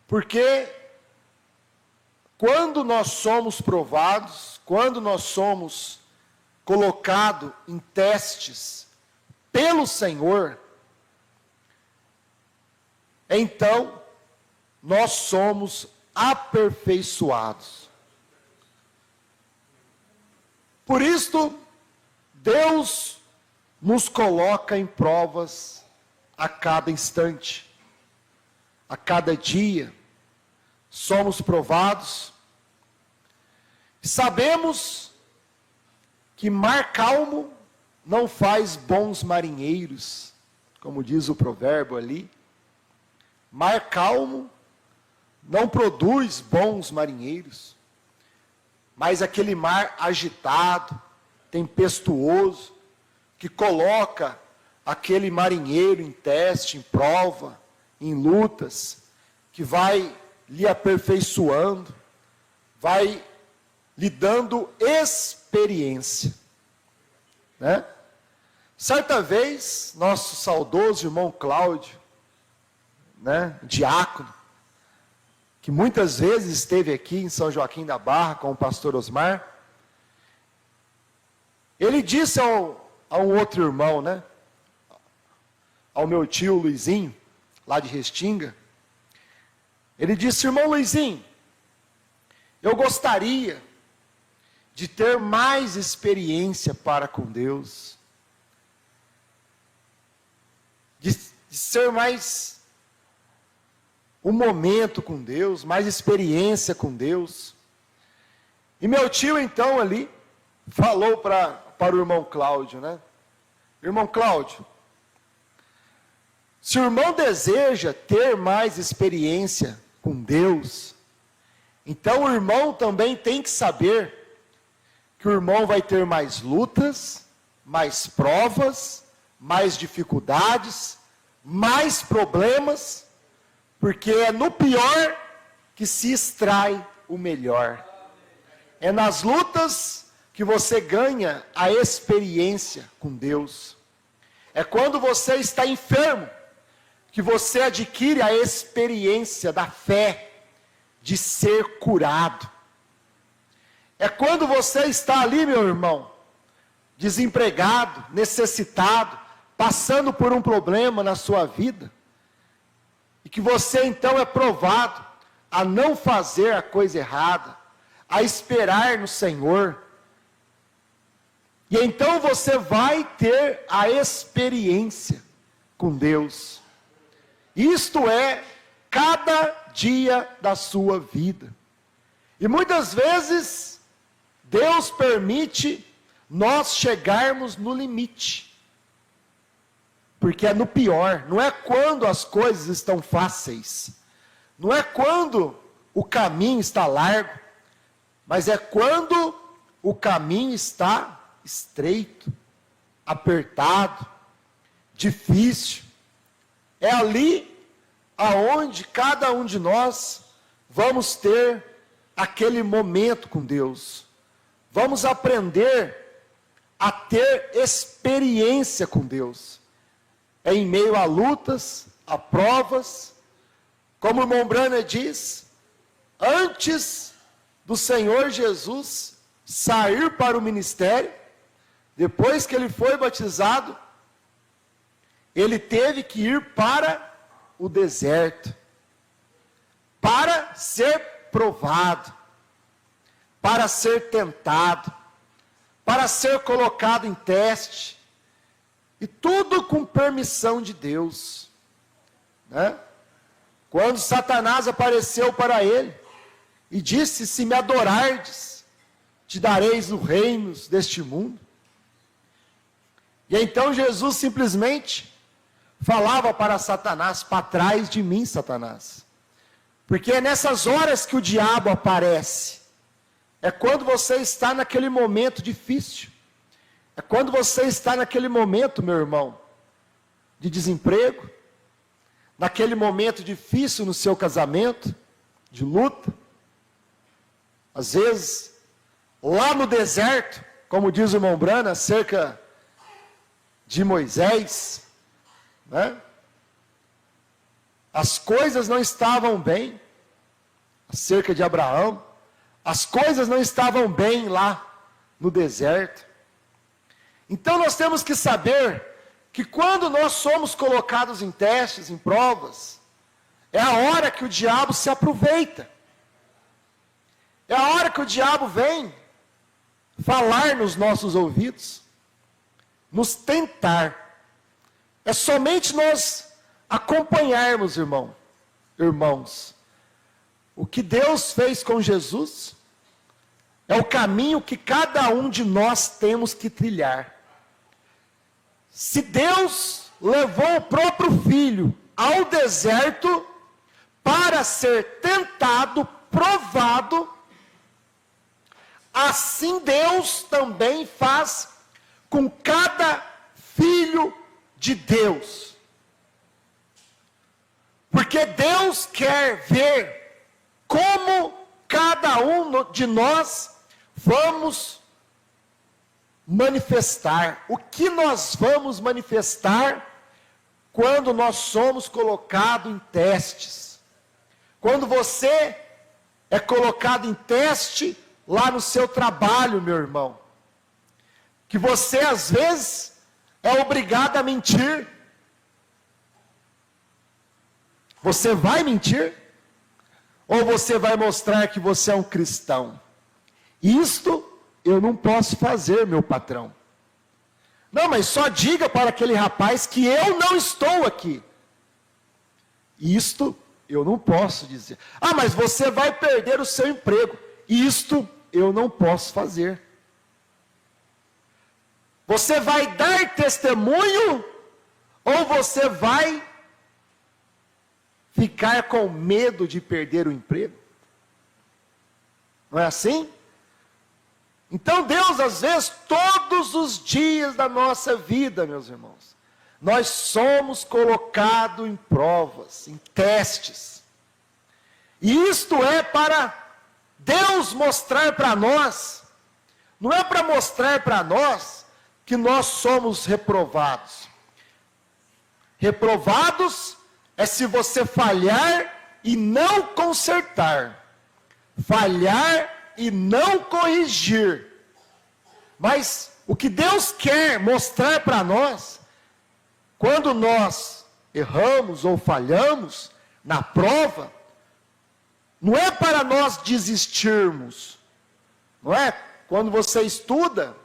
Porque quando nós somos provados, quando nós somos colocados em testes pelo Senhor, então nós somos aperfeiçoados. Por isto, Deus nos coloca em provas a cada instante, a cada dia. Somos provados. Sabemos que mar calmo não faz bons marinheiros, como diz o provérbio ali. Mar calmo não produz bons marinheiros, mas aquele mar agitado, tempestuoso, que coloca aquele marinheiro em teste, em prova, em lutas, que vai lhe aperfeiçoando, vai lhe dando experiência, né? Certa vez, nosso saudoso irmão Cláudio, né, diácono, que muitas vezes esteve aqui em São Joaquim da Barra com o pastor Osmar, ele disse a um outro irmão, né, ao meu tio Luizinho, lá de Restinga, ele disse: irmão Luizinho, eu gostaria de ter mais experiência para com Deus, de ser mais um momento com Deus, mais experiência com Deus. E meu tio então ali falou para o irmão Cláudio, né? Irmão Cláudio, se o irmão deseja ter mais experiência com Deus, então o irmão também tem que saber que o irmão vai ter mais lutas, mais provas, mais dificuldades, mais problemas, porque é no pior que se extrai o melhor. É nas lutas que você ganha a experiência com Deus. É quando você está enfermo que você adquire a experiência da fé de ser curado. É quando você está ali, meu irmão, desempregado, necessitado, passando por um problema na sua vida, e que você então é provado a não fazer a coisa errada, a esperar no Senhor. E então você vai ter a experiência com Deus. Isto é cada dia da sua vida. E muitas vezes Deus permite nós chegarmos no limite. Porque é no pior, não é quando as coisas estão fáceis, não é quando o caminho está largo, mas é quando o caminho está estreito, apertado, difícil. É ali aonde cada um de nós vamos ter aquele momento com Deus. Vamos aprender a ter experiência com Deus. É em meio a lutas, a provas, como o irmão Branham diz, antes do Senhor Jesus sair para o ministério, depois que ele foi batizado, ele teve que ir para o deserto, para ser provado, para ser tentado, para ser colocado em teste, e tudo com permissão de Deus, né? Quando Satanás apareceu para ele, e disse: se me adorardes, te dareis os reinos deste mundo. E então Jesus simplesmente falava para Satanás: para trás de mim, Satanás. Porque é nessas horas que o diabo aparece. É quando você está naquele momento difícil. É quando você está naquele momento, meu irmão, de desemprego. Naquele momento difícil no seu casamento, de luta. Às vezes, lá no deserto, como diz o irmão Branham, acerca de Moisés, né? As coisas não estavam bem, acerca de Abraão. As coisas não estavam bem lá no deserto. Então nós temos que saber que quando nós somos colocados em testes, em provas, é a hora que o diabo se aproveita. É a hora que o diabo vem falar nos nossos ouvidos, nos tentar. É somente nós acompanharmos, irmãos, o que Deus fez com Jesus, é o caminho que cada um de nós temos que trilhar. Se Deus levou o próprio Filho ao deserto para ser tentado, provado, assim Deus também faz com cada filho de Deus. Porque Deus quer ver como cada um de nós vamos manifestar. O que nós vamos manifestar quando nós somos colocados em testes. Quando você é colocado em teste lá no seu trabalho, meu irmão, que você às vezes é obrigado a mentir. Você vai mentir? Ou você vai mostrar que você é um cristão? Isto eu não posso fazer, meu patrão. Não, mas só diga para aquele rapaz que eu não estou aqui. Isto eu não posso dizer. Ah, mas você vai perder o seu emprego. Isto eu não posso fazer. Você vai dar testemunho ou você vai ficar com medo de perder o emprego? Não é assim? Então Deus, às vezes, todos os dias da nossa vida, meus irmãos, nós somos colocados em provas, em testes. E isto é para Deus mostrar para nós, não é para mostrar para nós que nós somos reprovados. Reprovados é se você falhar e não consertar, falhar e não corrigir. Mas o que Deus quer mostrar para nós, quando nós erramos ou falhamos na prova, não é para nós desistirmos, não é? Quando você estuda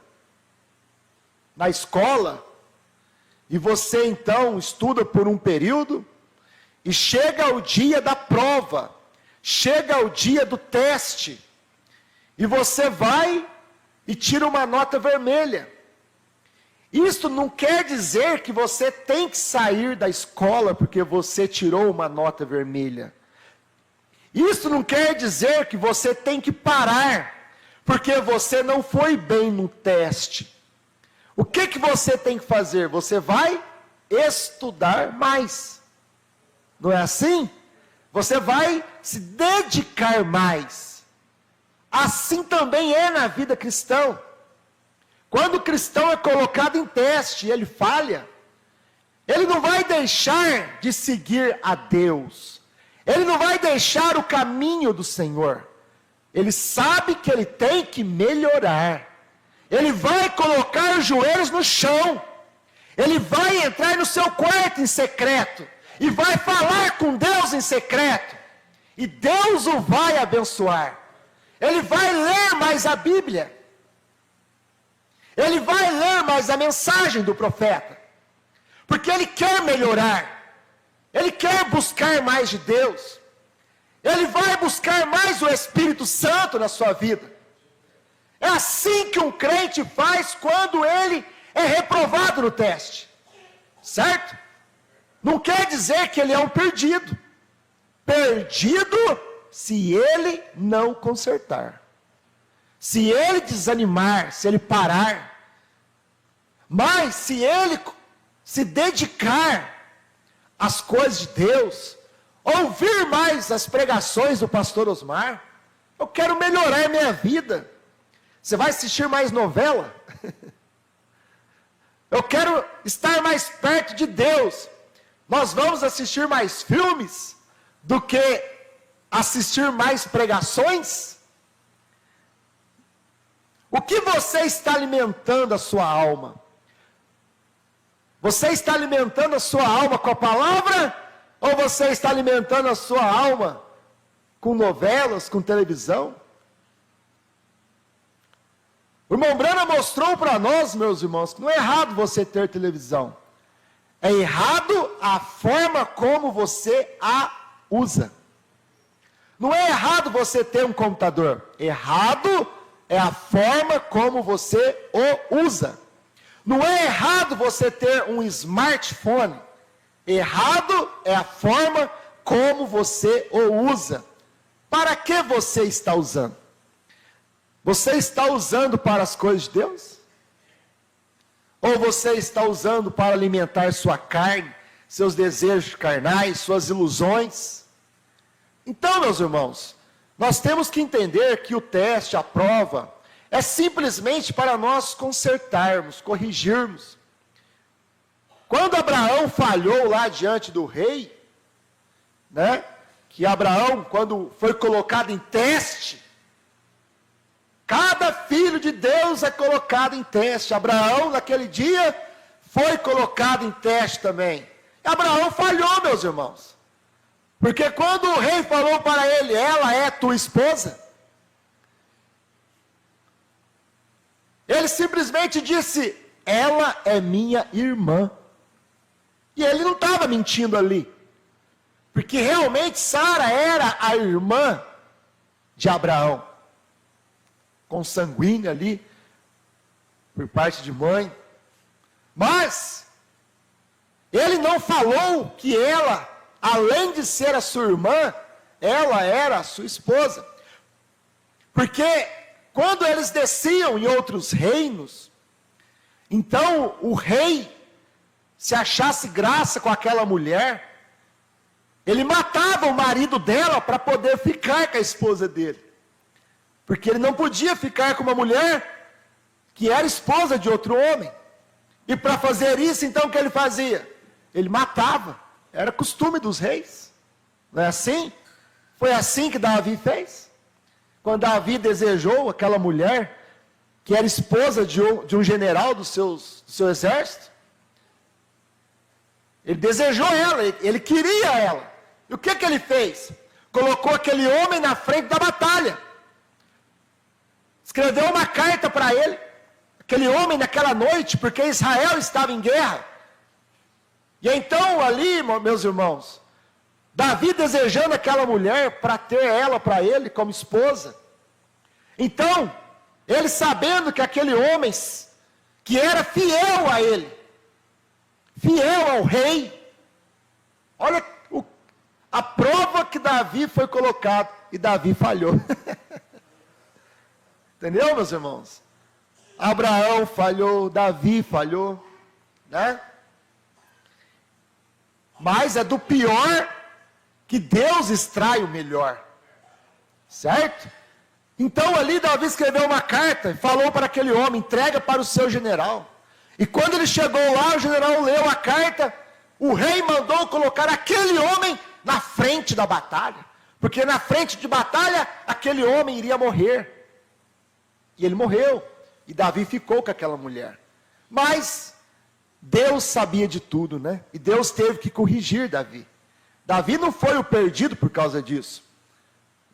na escola, e você então estuda por um período, e chega o dia da prova, chega o dia do teste, e você vai e tira uma nota vermelha. Isso não quer dizer que você tem que sair da escola porque você tirou uma nota vermelha. Isso não quer dizer que você tem que parar porque você não foi bem no teste. O que você tem que fazer? Você vai estudar mais. Não é assim? Você vai se dedicar mais. Assim também é na vida cristã. Quando o cristão é colocado em teste e ele falha, ele não vai deixar de seguir a Deus. Ele não vai deixar o caminho do Senhor. Ele sabe que ele tem que melhorar. Ele vai colocar os joelhos no chão. Ele vai entrar no seu quarto em secreto. E vai falar com Deus em secreto. E Deus o vai abençoar. Ele vai ler mais a Bíblia. Ele vai ler mais a mensagem do profeta. Porque ele quer melhorar. Ele quer buscar mais de Deus. Ele vai buscar mais o Espírito Santo na sua vida. É assim que um crente faz quando ele é reprovado no teste. Certo? Não quer dizer que ele é um perdido. Perdido se ele não consertar. Se ele desanimar, se ele parar. Mas se ele se dedicar às coisas de Deus, ouvir mais as pregações do pastor Osmar, eu quero melhorar a minha vida. Você vai assistir mais novela? Eu quero estar mais perto de Deus. Nós vamos assistir mais filmes do que assistir mais pregações? O que você está alimentando a sua alma? Você está alimentando a sua alma com a palavra? Ou você está alimentando a sua alma com novelas, com televisão? O irmão Branham mostrou para nós, meus irmãos, que não é errado você ter televisão. É errado a forma como você a usa. Não é errado você ter um computador. Errado é a forma como você o usa. Não é errado você ter um smartphone. Errado é a forma como você o usa. Para que você está usando? Você está usando para as coisas de Deus? Ou você está usando para alimentar sua carne, seus desejos carnais, suas ilusões? Então, meus irmãos, nós temos que entender que o teste, a prova, é simplesmente para nós consertarmos, corrigirmos. Quando Abraão falhou lá diante do rei, né? Que Abraão, quando foi colocado em teste, cada filho de Deus é colocado em teste. Abraão, naquele dia, foi colocado em teste também. Abraão falhou, meus irmãos. Porque quando o rei falou para ele, ela é tua esposa, ele simplesmente disse, ela é minha irmã. E ele não estava mentindo ali. Porque realmente Sara era a irmã de Abraão. Consanguínea ali, por parte de mãe. Mas, ele não falou que ela, além de ser a sua irmã, ela era a sua esposa. Porque, quando eles desciam em outros reinos, então o rei, se achasse graça com aquela mulher, ele matava o marido dela para poder ficar com a esposa dele. Porque ele não podia ficar com uma mulher que era esposa de outro homem. E para fazer isso, então, o que ele fazia? Ele matava. Era costume dos reis. Não é assim? Foi assim que Davi fez. Quando Davi desejou aquela mulher, que era esposa de um general do seu exército, ele desejou ela, ele queria ela. E o que ele fez? Colocou aquele homem na frente da batalha. Escreveu uma carta para ele, aquele homem naquela noite, porque Israel estava em guerra. E então ali, meus irmãos, Davi desejando aquela mulher para ter ela para ele como esposa. Então, ele sabendo que aquele homem, que era fiel a ele, fiel ao rei, olha a prova que Davi foi colocado, e Davi falhou. Entendeu, meus irmãos? Abraão falhou, Davi falhou, né? Mas é do pior que Deus extrai o melhor, certo? Então ali Davi escreveu uma carta e falou para aquele homem, entrega para o seu general. E quando ele chegou lá, o general leu a carta, o rei mandou colocar aquele homem na frente da batalha, porque na frente de batalha, aquele homem iria morrer. E ele morreu, e Davi ficou com aquela mulher. Mas, Deus sabia de tudo, né? E Deus teve que corrigir Davi. Davi não foi o perdido por causa disso,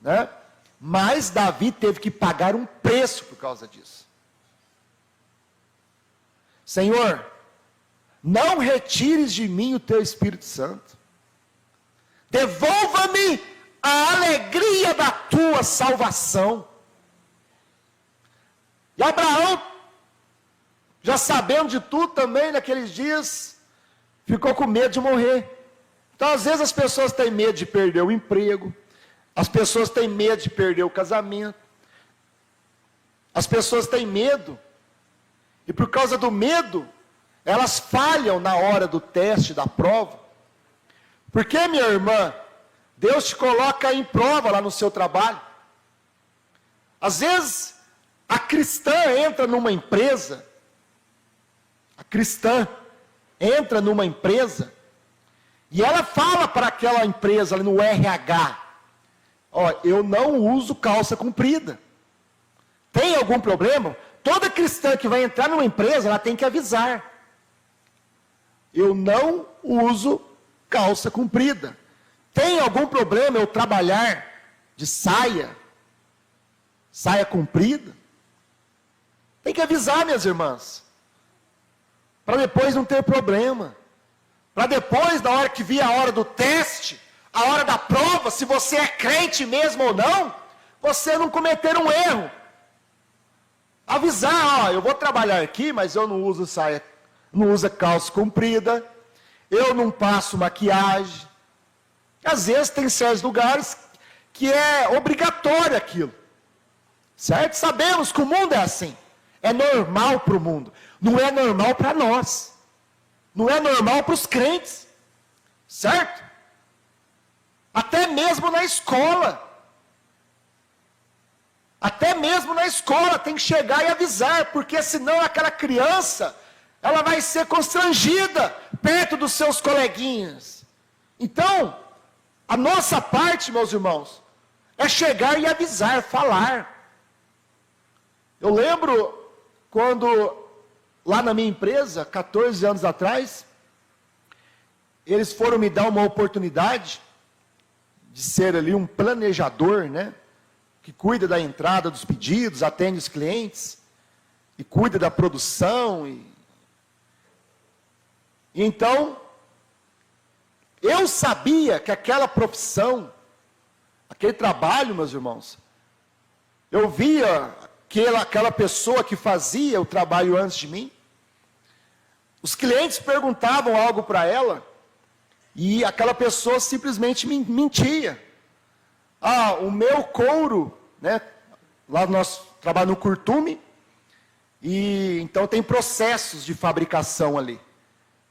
né? Mas Davi teve que pagar um preço por causa disso. Senhor, não retires de mim o teu Espírito Santo. Devolva-me a alegria da tua salvação. E Abraão, já sabendo de tudo também naqueles dias, ficou com medo de morrer. Então às vezes as pessoas têm medo de perder o emprego, as pessoas têm medo de perder o casamento, as pessoas têm medo, e por causa do medo, elas falham na hora do teste, da prova. Porque, minha irmã, Deus te coloca em prova lá no seu trabalho. Às vezes, a cristã entra numa empresa, e ela fala para aquela empresa ali no RH, Ó, eu não uso calça comprida. Tem algum problema? Toda cristã que vai entrar numa empresa, ela tem que avisar. Eu não uso calça comprida. Tem algum problema eu trabalhar de saia comprida? Tem que avisar, minhas irmãs. Para depois não ter problema. Para depois, na hora que vir a hora do teste, a hora da prova, se você é crente mesmo ou não, você não cometer um erro. Avisar, ó, eu vou trabalhar aqui, mas eu não uso saia, não uso calça comprida, eu não passo maquiagem. Às vezes tem certos lugares que é obrigatório aquilo. Certo? Sabemos que o mundo é assim. É normal para o mundo. Não é normal para nós. Não é normal para os crentes. Certo? Até mesmo na escola. Até mesmo na escola tem que chegar e avisar, porque senão aquela criança, ela vai ser constrangida perto dos seus coleguinhas. Então, a nossa parte, meus irmãos, é chegar e avisar, falar. Eu lembro quando, lá na minha empresa, 14 anos atrás, eles foram me dar uma oportunidade de ser ali um planejador, né? Que cuida da entrada dos pedidos, atende os clientes, e cuida da produção. E então, eu sabia que aquela profissão, aquele trabalho, meus irmãos, eu via aquela pessoa que fazia o trabalho antes de mim, os clientes perguntavam algo para ela, e aquela pessoa simplesmente mentia. Ah, o meu couro, né? Lá nós trabalhamos no curtume, e então tem processos de fabricação ali,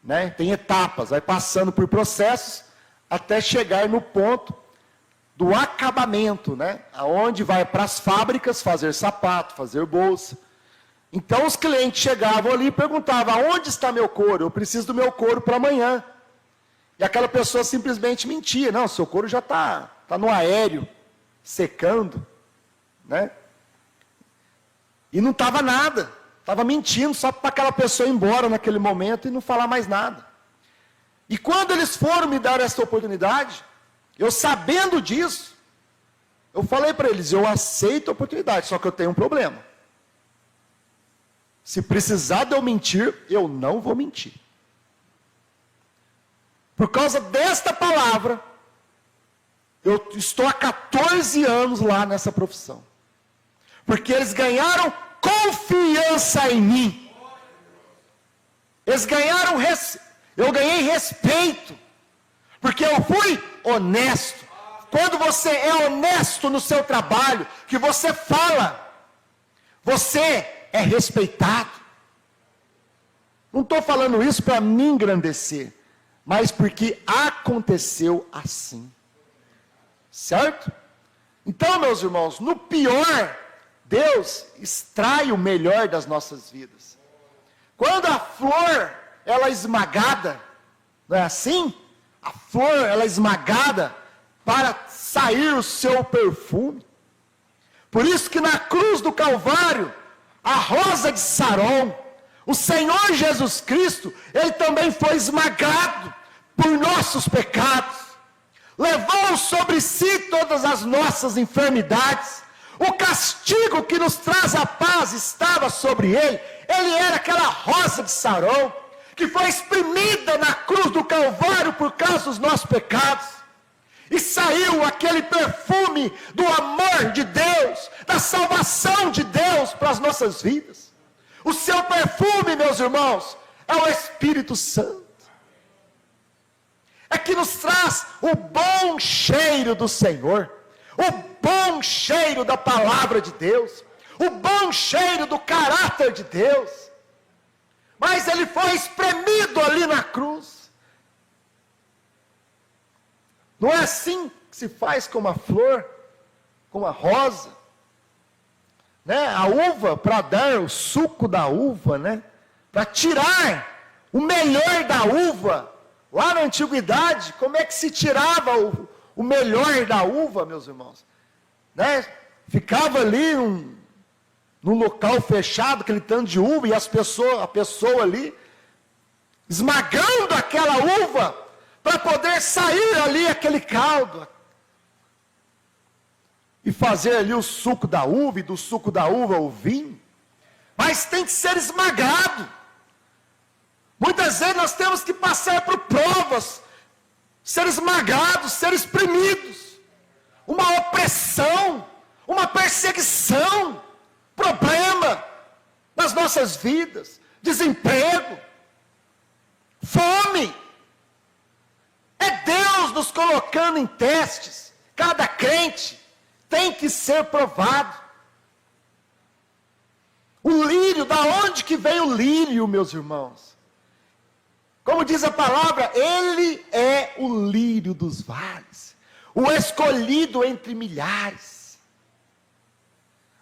né? Tem etapas, vai passando por processos, até chegar no ponto do acabamento, né? Aonde vai para as fábricas fazer sapato, fazer bolsa. Então os clientes chegavam ali e perguntavam, onde está meu couro? Eu preciso do meu couro para amanhã. E aquela pessoa simplesmente mentia, não, seu couro já está no aéreo, secando, né? E não estava nada, estava mentindo só para aquela pessoa ir embora naquele momento e não falar mais nada. E quando eles foram me dar essa oportunidade, eu sabendo disso, eu falei para eles, eu aceito a oportunidade, só que eu tenho um problema. Se precisar de eu mentir, eu não vou mentir. Por causa desta palavra, eu estou há 14 anos lá nessa profissão. Porque eles ganharam confiança em mim. Eles ganharam, eu ganhei respeito. Porque eu fui honesto. Quando você é honesto no seu trabalho, que você fala, você é respeitado. Não estou falando isso para me engrandecer, mas porque aconteceu assim. Certo? Então, meus irmãos, no pior, Deus extrai o melhor das nossas vidas. Quando a flor, ela é esmagada, não é assim? A flor, ela é esmagada para sair o seu perfume. Por isso que na cruz do Calvário, a rosa de Saron, o Senhor Jesus Cristo, Ele também foi esmagado por nossos pecados. Levou sobre si todas as nossas enfermidades. O castigo que nos traz a paz estava sobre Ele. Ele era aquela rosa de Saron, que foi exprimida na cruz do Calvário por causa dos nossos pecados. E saiu aquele perfume do amor de Deus, da salvação de Deus para as nossas vidas. O seu perfume, meus irmãos, é o Espírito Santo. É que nos traz o bom cheiro do Senhor, o bom cheiro da palavra de Deus, o bom cheiro do caráter de Deus. Mas ele foi espremido ali na cruz. Não é assim que se faz com uma flor, com uma rosa, né? A uva, para dar o suco da uva, né? Para tirar o melhor da uva. Lá na antiguidade, como é que se tirava o melhor da uva, meus irmãos? né? Ficava ali num local fechado, aquele tanto de uva, e a pessoa ali, esmagando aquela uva, para poder sair ali aquele caldo, e fazer ali o suco da uva, e do suco da uva o vinho. Mas tem que ser esmagado. Muitas vezes nós temos que passar por provas, ser esmagados, ser exprimidos, uma opressão, uma perseguição, problema nas nossas vidas, desemprego, fome. É Deus nos colocando em testes. Cada crente tem que ser provado. O lírio, da onde que vem o lírio, meus irmãos? Como diz a palavra, ele é o lírio dos vales, o escolhido entre milhares.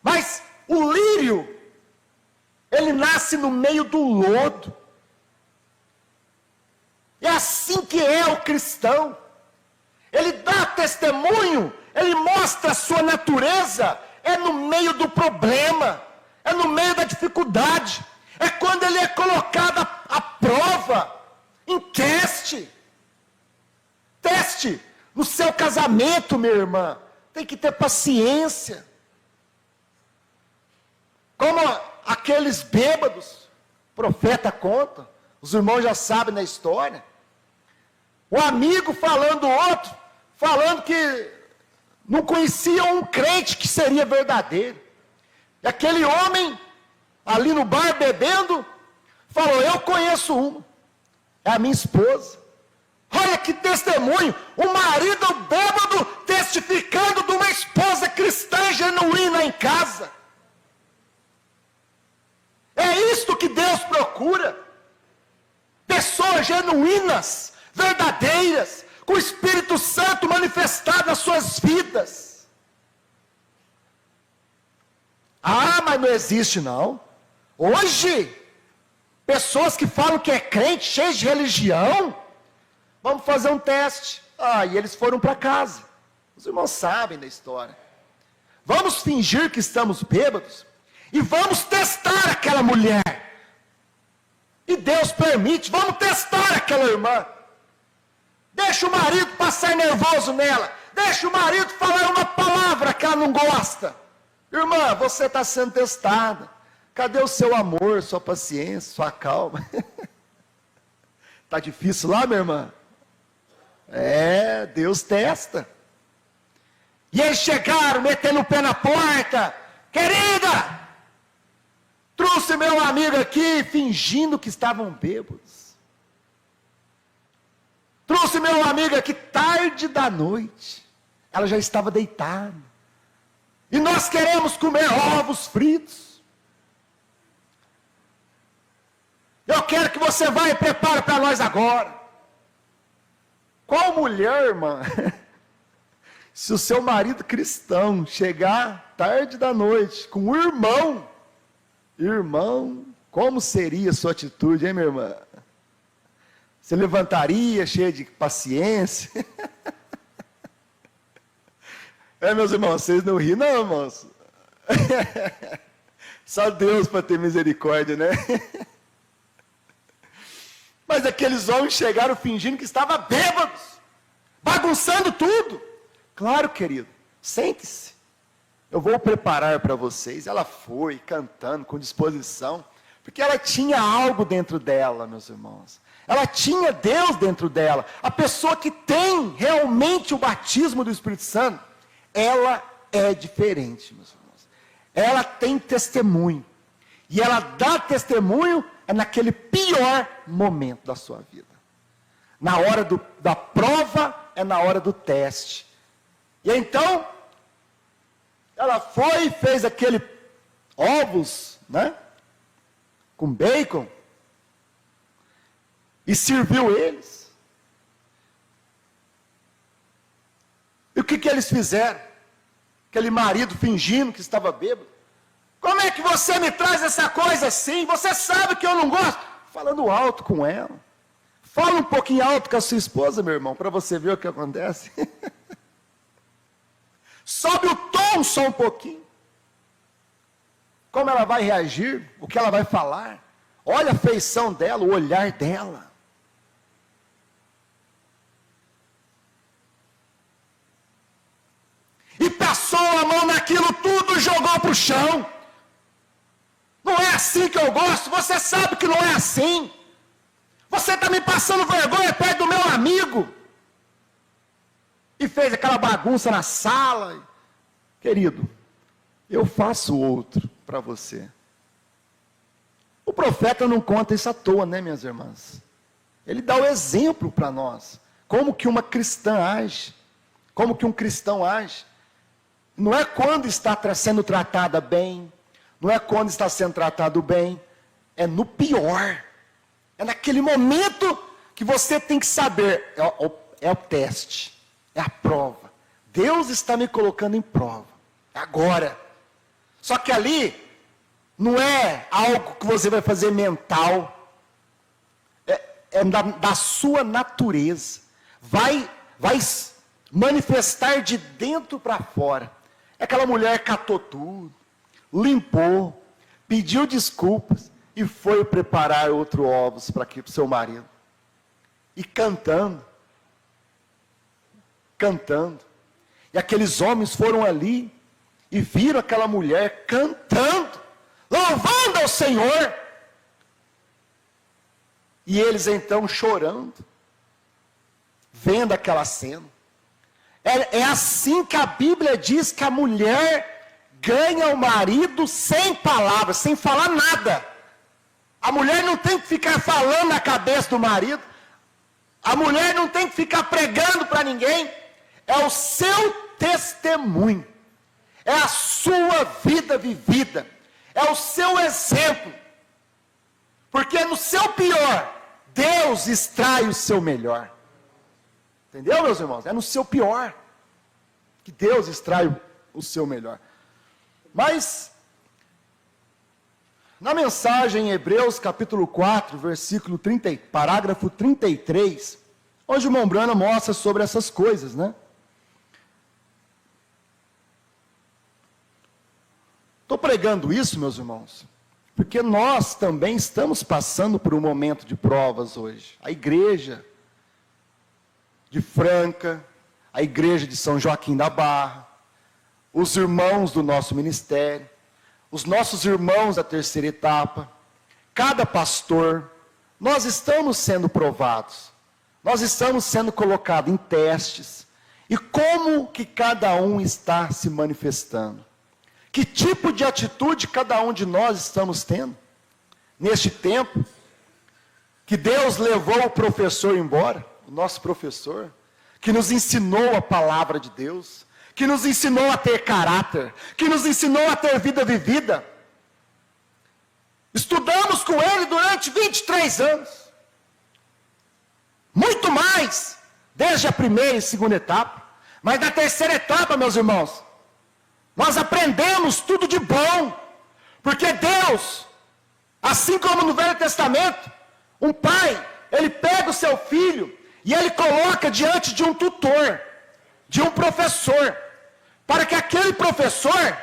Mas o lírio, ele nasce no meio do lodo. É assim que é o cristão. Ele dá testemunho, ele mostra a sua natureza, é no meio do problema, é no meio da dificuldade, é quando ele é colocado à prova, em teste. Teste no seu casamento, minha irmã, tem que ter paciência. Como aqueles bêbados, o profeta conta, os irmãos já sabem da história. O amigo falando do outro, falando que não conhecia um crente que seria verdadeiro. E aquele homem, ali no bar bebendo, falou: eu conheço uma, é a minha esposa. Olha que testemunho, o marido bêbado testificando de uma esposa cristã genuína em casa. É isto que Deus procura. Pessoas genuínas, verdadeiras, com o Espírito Santo manifestado nas suas vidas. Ah, mas não existe não. Hoje, pessoas que falam que é crente, cheias de religião, vamos fazer um teste. Ah, e eles foram para casa. Os irmãos sabem da história. Vamos fingir que estamos bêbados e vamos testar aquela mulher. E Deus permite, vamos testar aquela irmã. Deixa o marido passar nervoso nela. Deixa o marido falar uma palavra que ela não gosta. Irmã, você está sendo testada. Cadê o seu amor, sua paciência, sua calma? Está difícil lá, minha irmã? É, Deus testa. E eles chegaram, metendo o pé na porta. Querida, trouxe meu amigo aqui, fingindo que estavam bêbados. Trouxe meu amigo aqui tarde da noite. Ela já estava deitada. E nós queremos comer ovos fritos. Eu quero que você vá e prepare para nós agora. Qual mulher, irmã? Se o seu marido cristão chegar tarde da noite com um irmão, como seria a sua atitude, hein, minha irmã? Você levantaria, cheia de paciência? Meus irmãos, vocês não riem não, irmãos. Só Deus para ter misericórdia, né? Mas aqueles homens chegaram fingindo que estavam bêbados, bagunçando tudo. Claro, querido, sente-se. Eu vou preparar para vocês. Ela foi cantando com disposição, porque ela tinha algo dentro dela, meus irmãos. Ela tinha Deus dentro dela. A pessoa que tem realmente o batismo do Espírito Santo, ela é diferente, meus irmãos. Ela tem testemunho. E ela dá testemunho naquele pior momento da sua vida. Na hora da prova, é na hora do teste. E então, ela foi e fez aquele ovos, né? Com bacon. E serviu eles. E o que eles fizeram? Aquele marido fingindo que estava bêbado. Como é que você me traz essa coisa assim? Você sabe que eu não gosto. Falando alto com ela. Fala um pouquinho alto com a sua esposa, meu irmão, para você ver o que acontece. Sobe o tom só um pouquinho. Como ela vai reagir, o que ela vai falar. Olha a feição dela, o olhar dela. E passou a mão naquilo tudo e jogou para o chão. Não é assim que eu gosto, você sabe que não é assim. Você está me passando vergonha perto do meu amigo. E fez aquela bagunça na sala. Querido, eu faço outro para você. O profeta não conta isso à toa, né, minhas irmãs? Ele dá o exemplo para nós. Como que uma cristã age. Como que um cristão age. Não é quando está sendo tratada bem. Não é quando está sendo tratado bem. É no pior. É naquele momento que você tem que saber. É o teste. É a prova. Deus está me colocando em prova. Agora. Só que ali não é algo que você vai fazer mental. É da sua natureza. Vai manifestar de dentro para fora. Aquela mulher catou tudo, limpou, pediu desculpas e foi preparar outro ovos para o seu marido. E cantando. E aqueles homens foram ali e viram aquela mulher cantando, louvando ao Senhor. E eles então chorando, vendo aquela cena. É assim que a Bíblia diz que a mulher ganha o marido sem palavras, sem falar nada. A mulher não tem que ficar falando na cabeça do marido. A mulher não tem que ficar pregando para ninguém. É o seu testemunho. É a sua vida vivida. É o seu exemplo. Porque no seu pior, Deus extrai o seu melhor. Entendeu, meus irmãos? É no seu pior que Deus extrai o seu melhor. Mas, na mensagem em Hebreus capítulo 4, versículo 30, parágrafo 33, onde o irmão Branham mostra sobre essas coisas, né? Estou pregando isso, meus irmãos, porque nós também estamos passando por um momento de provas hoje. A igreja de Franca, a igreja de São Joaquim da Barra, os irmãos do nosso ministério, os nossos irmãos da terceira etapa, cada pastor, nós estamos sendo provados, nós estamos sendo colocados em testes, e como que cada um está se manifestando? Que tipo de atitude cada um de nós estamos tendo? Neste tempo, que Deus levou o professor embora, o nosso professor, que nos ensinou a palavra de Deus, que nos ensinou a ter caráter, que nos ensinou a ter vida vivida. Estudamos com ele durante 23 anos. Muito mais, desde a primeira e segunda etapa. Mas na terceira etapa, meus irmãos, nós aprendemos tudo de bom. Porque Deus, assim como no Velho Testamento, um pai, ele pega o seu filho e ele coloca diante de um tutor, de um professor, para que aquele professor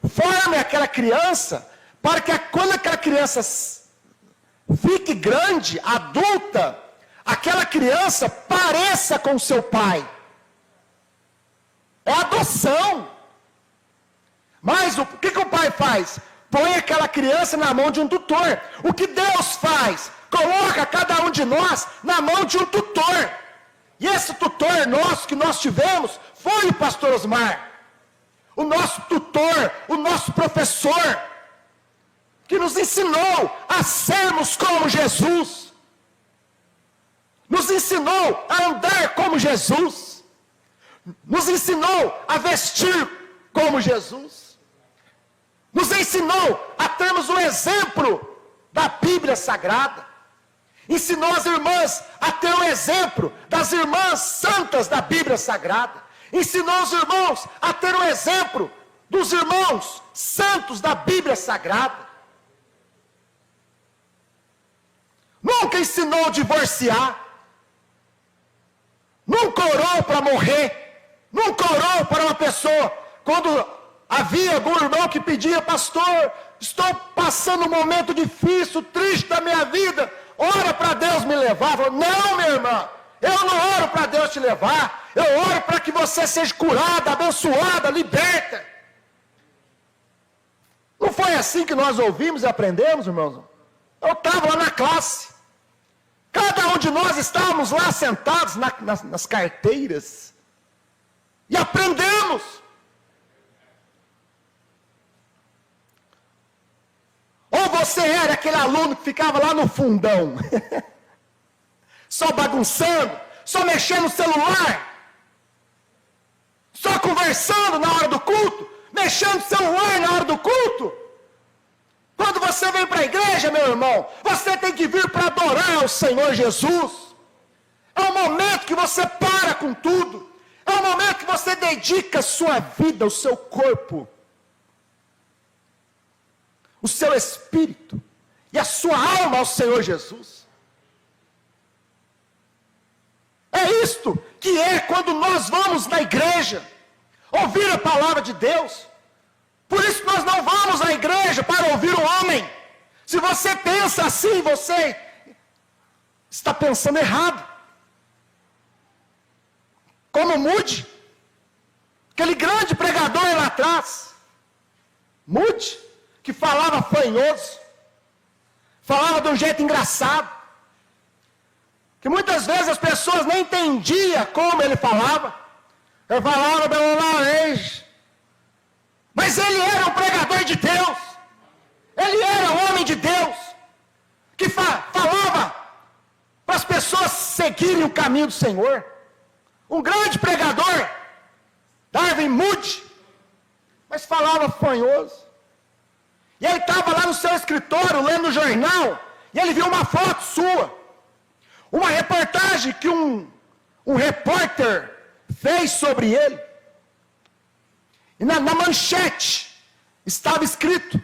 forme aquela criança, para que quando aquela criança fique grande, adulta, aquela criança pareça com seu pai. É adoção. Mas o que o pai faz? Põe aquela criança na mão de um tutor. O que Deus faz? Coloca cada um de nós na mão de um tutor. E esse tutor nosso que nós tivemos foi o pastor Osmar. O nosso tutor, o nosso professor, que nos ensinou a sermos como Jesus. Nos ensinou a andar como Jesus. Nos ensinou a vestir como Jesus. Nos ensinou a termos um exemplo da Bíblia Sagrada. Ensinou as irmãs a ter um exemplo das irmãs santas da Bíblia Sagrada. Ensinou os irmãos a ter um exemplo dos irmãos santos da Bíblia Sagrada. Nunca ensinou a divorciar. Nunca orou para morrer. Nunca orou para uma pessoa, quando Havia algum irmão que pedia: pastor, estou passando um momento difícil, triste da minha vida, ora para Deus me levar. Falou: não, minha irmã, eu não oro para Deus te levar, eu oro para que você seja curada, abençoada, liberta. Não foi assim que nós ouvimos e aprendemos, irmãos? Eu estava lá na classe, cada um de nós estávamos lá sentados nas carteiras, e aprendemos. Ou você era aquele aluno que ficava lá no fundão, só bagunçando, só mexendo no celular, só conversando na hora do culto, mexendo no celular na hora do culto. Quando você vem para a igreja, meu irmão, você tem que vir para adorar o Senhor Jesus. É um momento que você para com tudo. É um momento que você dedica a sua vida, o seu corpo, o seu espírito e a sua alma ao Senhor Jesus. É isto que é quando nós vamos na igreja ouvir a palavra de Deus. Por isso nós não vamos à igreja para ouvir o homem. Se você pensa assim, você está pensando errado. Como Moody, aquele grande pregador lá atrás, Moody, que falava fanhoso, falava de um jeito engraçado, que muitas vezes as pessoas nem entendiam como ele falava. Ele falava pelo laranja, mas ele era um pregador de Deus, ele era um homem de Deus, que falava para as pessoas seguirem o caminho do Senhor. Um grande pregador, Darwin Moody, mas falava fanhoso. E ele estava lá no seu escritório, lendo o jornal, e ele viu uma foto sua, uma reportagem que um repórter fez sobre ele. E na manchete estava escrito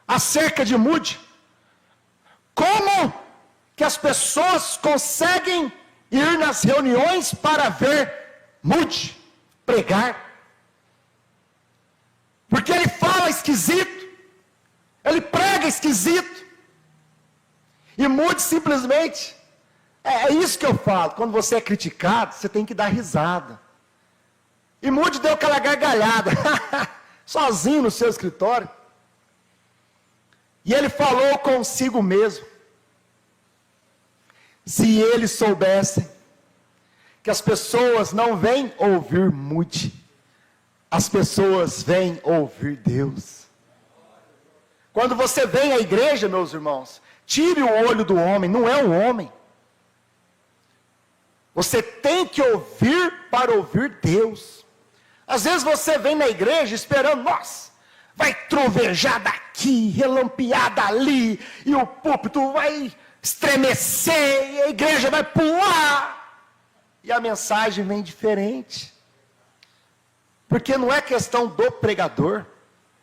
acerca de Moody: como que as pessoas conseguem ir nas reuniões para ver Moody pregar. Porque ele fala esquisito, ele prega esquisito. E Moody simplesmente, é isso que eu falo, quando você é criticado, você tem que dar risada. E Moody deu aquela gargalhada, sozinho no seu escritório. E ele falou consigo mesmo: se eles soubessem que as pessoas não vêm ouvir Moody, as pessoas vêm ouvir Deus. Quando você vem à igreja, meus irmãos, tire o olho do homem, não é o homem. Você tem que ouvir para ouvir Deus. Às vezes você vem na igreja esperando, nossa, vai trovejar daqui, relampear dali, e o púlpito vai estremecer, e a igreja vai pular, e a mensagem vem diferente. Porque não é questão do pregador,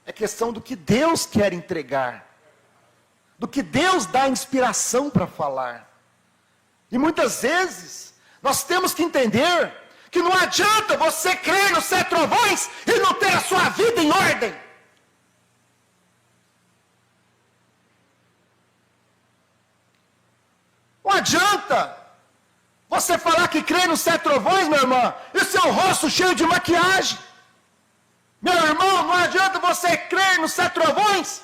é questão do que Deus quer entregar, do que Deus dá inspiração para falar. E muitas vezes nós temos que entender que não adianta você crer nos 7 trovões e não ter a sua vida em ordem. Não adianta você falar que crê nos 7 trovões, meu irmão, e o seu rosto cheio de maquiagem. Meu irmão, não adianta você crer nos 7 trovões,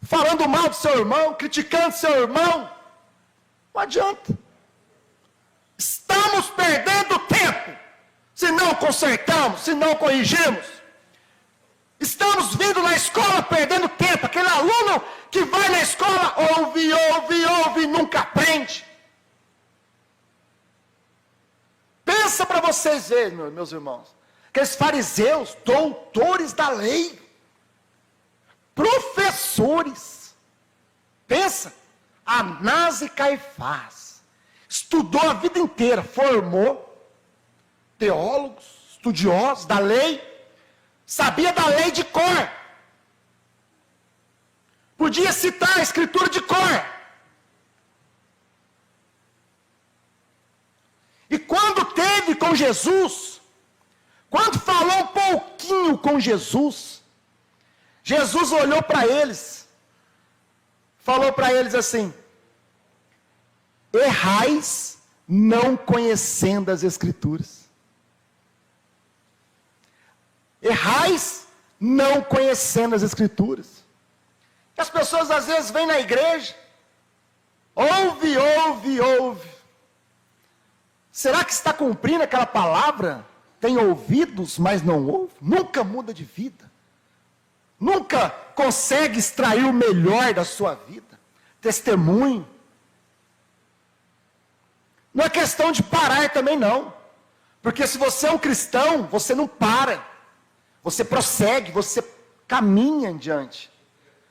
falando mal do seu irmão, criticando seu irmão. Não adianta. Estamos perdendo tempo, se não consertamos, se não corrigimos. Estamos vindo na escola perdendo tempo. Aquele aluno que vai na escola, ouve e nunca aprende. Pensa para vocês verem, meus irmãos, aqueles fariseus, doutores da lei, professores, pensa, Anás e Caifás, estudou a vida inteira, formou teólogos, estudiosos da lei, sabia da lei de cor, podia citar a escritura de cor. E quando teve com Jesus, quando falou um pouquinho com Jesus. Jesus olhou para eles, falou para eles assim: errais não conhecendo as Escrituras. Errais não conhecendo as Escrituras. As pessoas às vezes vêm na igreja, ouve. Será que está cumprindo aquela palavra? Tem ouvidos, mas não ouve? Nunca muda de vida. Nunca consegue extrair o melhor da sua vida. Testemunho. Não é questão de parar também não. Porque se você é um cristão, você não para. Você prossegue, você caminha em diante.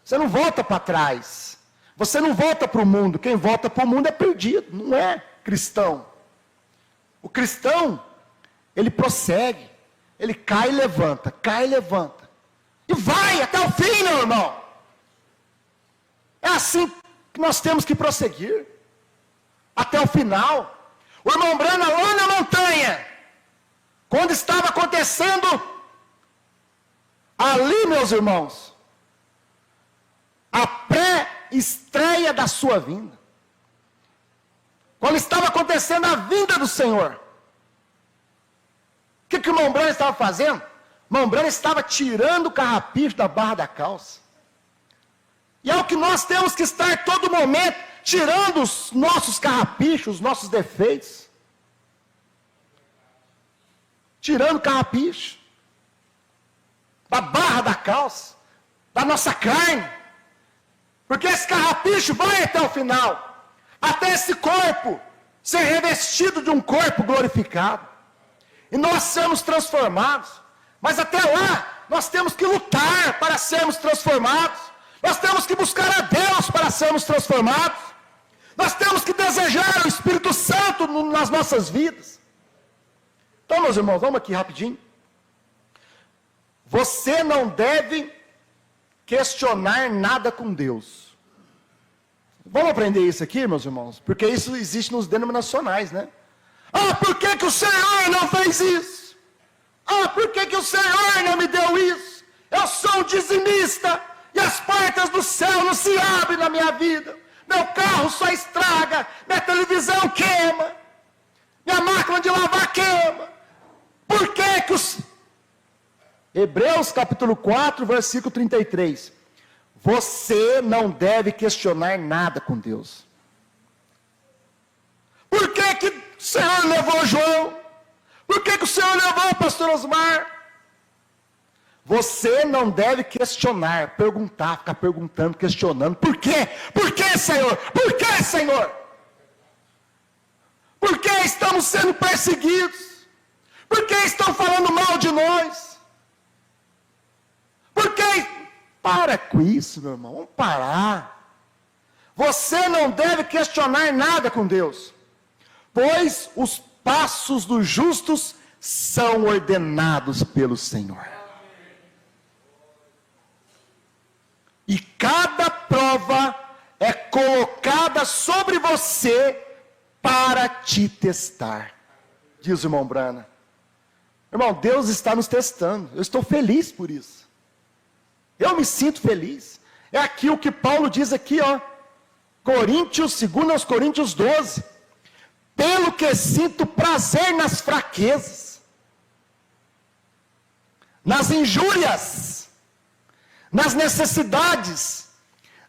Você não volta para trás. Você não volta para o mundo. Quem volta para o mundo é perdido, não é cristão. O cristão, ele prossegue. Ele cai e levanta, cai e levanta. E vai até o fim, meu irmão. É assim que nós temos que prosseguir. Até o final. O irmão Brana lá na montanha, quando estava acontecendo ali, meus irmãos, a pré-estreia da sua vinda, quando estava acontecendo a vinda do Senhor, o que o irmão Brana estava fazendo? O irmão Brana estava tirando o carrapicho da barra da calça. E é o que nós temos que estar todo momento, tirando os nossos carrapichos, os nossos defeitos. Tirando o carrapicho da barra da calça, da nossa carne. Porque esse carrapicho vai até o final, até esse corpo ser revestido de um corpo glorificado. E nós sermos transformados. Mas até lá, nós temos que lutar para sermos transformados. Nós temos que buscar a Deus para sermos transformados. Nós temos que desejar o Espírito Santo nas nossas vidas. Então, meus irmãos, vamos aqui rapidinho. Você não deve questionar nada com Deus. Vamos aprender isso aqui, meus irmãos? Porque isso existe nos denominacionais, né? Ah, por que o Senhor não fez isso? Ah, por que o Senhor não me deu isso? Eu sou um dizimista e as portas do céu não se abrem na minha vida. Meu carro só estraga, minha televisão queima, minha máquina de lavar queima. Por que os... Hebreus capítulo 4, versículo 33. Você não deve questionar nada com Deus. Por que o Senhor levou João? Por que o Senhor levou o pastor Osmar? Você não deve questionar, perguntar, ficar perguntando, questionando. Por quê? Por que, Senhor? Por que, Senhor? Por que estamos sendo perseguidos? Por que estão falando mal de nós? Por que? Para com isso, meu irmão, vamos parar. Você não deve questionar nada com Deus, pois os passos dos justos são ordenados pelo Senhor. E cada prova é colocada sobre você para te testar. Diz o irmão Brana. Irmão, Deus está nos testando. Eu estou feliz por isso. Eu me sinto feliz. É aqui o que Paulo diz aqui, ó. Coríntios, 2 Coríntios 12. Pelo que sinto prazer nas fraquezas, nas injúrias, nas necessidades,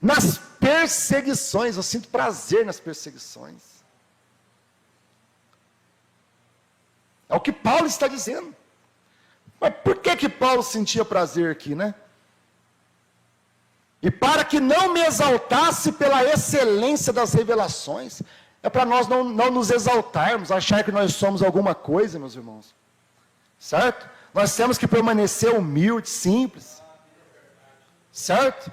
nas perseguições. Eu sinto prazer nas perseguições. É o que Paulo está dizendo. Mas por que Paulo sentia prazer aqui, né? E para que não me exaltasse pela excelência das revelações. É para nós não nos exaltarmos, achar que nós somos alguma coisa, meus irmãos. Certo? Nós temos que permanecer humildes, simples. Certo?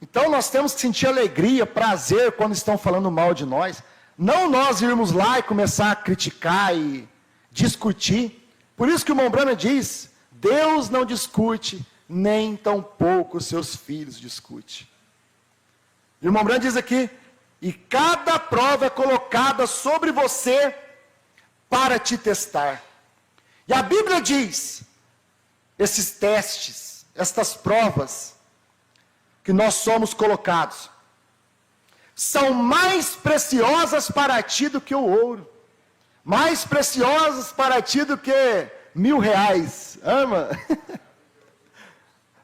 Então nós temos que sentir alegria, prazer quando estão falando mal de nós. Não nós irmos lá e começar a criticar e discutir. Por isso que o irmão Brana diz, Deus não discute, nem tampouco seus filhos discute. E o irmão Brana diz aqui, e cada prova é colocada sobre você para te testar. E a Bíblia diz, esses testes, estas provas que nós somos colocados, são mais preciosas para ti do que o ouro, mais preciosas para ti do que R$1.000, ama?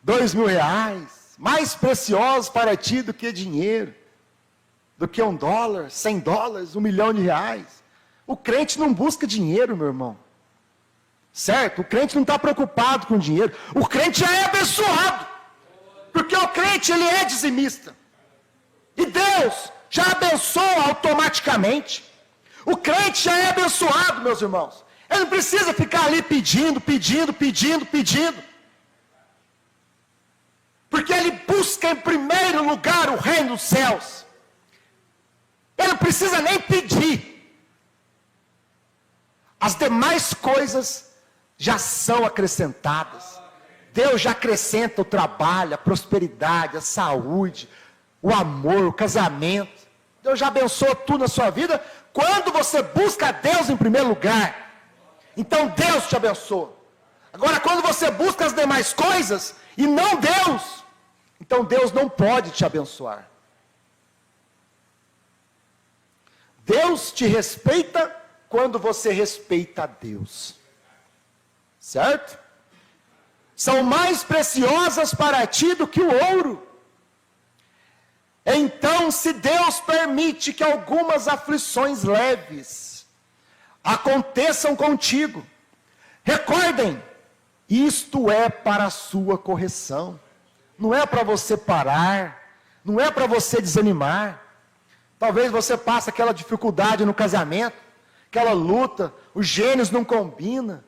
R$2.000, mais preciosos para ti do que dinheiro, do que $1, $100, R$1.000.000. O crente não busca dinheiro, meu irmão, certo? O crente não está preocupado com dinheiro, o crente já é abençoado, porque o crente, ele é dizimista, e Deus já abençoa automaticamente. O crente já é abençoado, meus irmãos, ele não precisa ficar ali pedindo, porque ele busca em primeiro lugar o reino dos céus, ele não precisa nem pedir, as demais coisas já são acrescentadas. Deus já acrescenta o trabalho, a prosperidade, a saúde, o amor, o casamento. Deus já abençoa tudo na sua vida, quando você busca a Deus em primeiro lugar. Então Deus te abençoa. Agora, quando você busca as demais coisas, e não Deus, então Deus não pode te abençoar. Deus te respeita quando você respeita a Deus, certo? São mais preciosas para ti do que o ouro. Então, se Deus permite que algumas aflições leves aconteçam contigo, recordem, isto é para a sua correção, não é para você parar, não é para você desanimar. Talvez você passe aquela dificuldade no casamento, aquela luta, os gênios não combinam,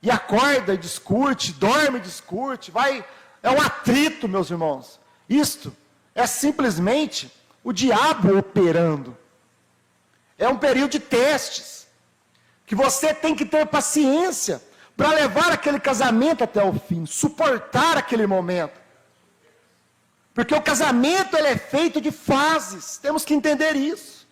e acorda e discute, dorme e discute, é um atrito, meus irmãos. Isto é simplesmente o diabo operando. É um período de testes, que você tem que ter paciência, para levar aquele casamento até o fim, suportar aquele momento. Porque o casamento, ele é feito de fases, temos que entender isso.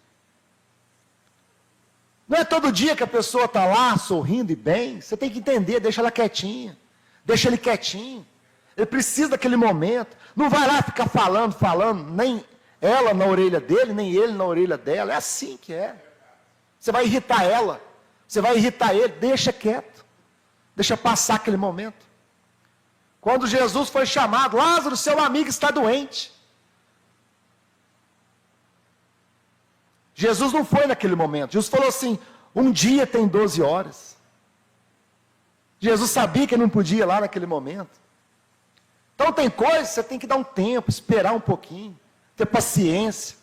Não é todo dia que a pessoa está lá, sorrindo e bem. Você tem que entender, deixa ela quietinha, deixa ele quietinho. Ele precisa daquele momento. Não vai lá ficar falando, nem ela na orelha dele, nem ele na orelha dela. É assim que é. Você vai irritar ela, você vai irritar ele, deixa quieto. Deixa passar aquele momento. Quando Jesus foi chamado, Lázaro, seu amigo está doente. Jesus não foi naquele momento. Jesus falou assim, um dia tem 12 horas. Jesus sabia que ele não podia ir lá naquele momento. Então tem coisas, você tem que dar um tempo, esperar um pouquinho, ter paciência,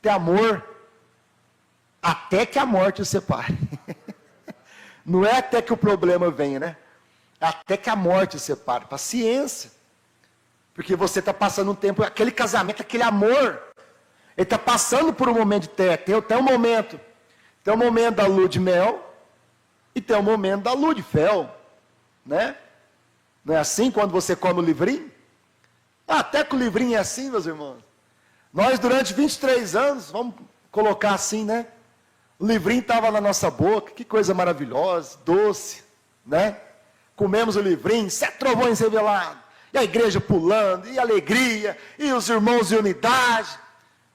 ter amor, até que a morte o separe. Não é até que o problema venha, né? Até que a morte o separe. Paciência. Porque você está passando um tempo, aquele casamento, aquele amor, ele está passando por um momento de teste. Tem um momento da lua de mel, e tem um momento da lua de fel, né? Não é assim quando você come o livrinho? Até que o livrinho é assim, meus irmãos. Nós, durante 23 anos, vamos colocar assim, né? O livrinho estava na nossa boca, que coisa maravilhosa, doce, né? Comemos o livrinho, 7 trovões revelados, e a igreja pulando, e alegria, e os irmãos em unidade.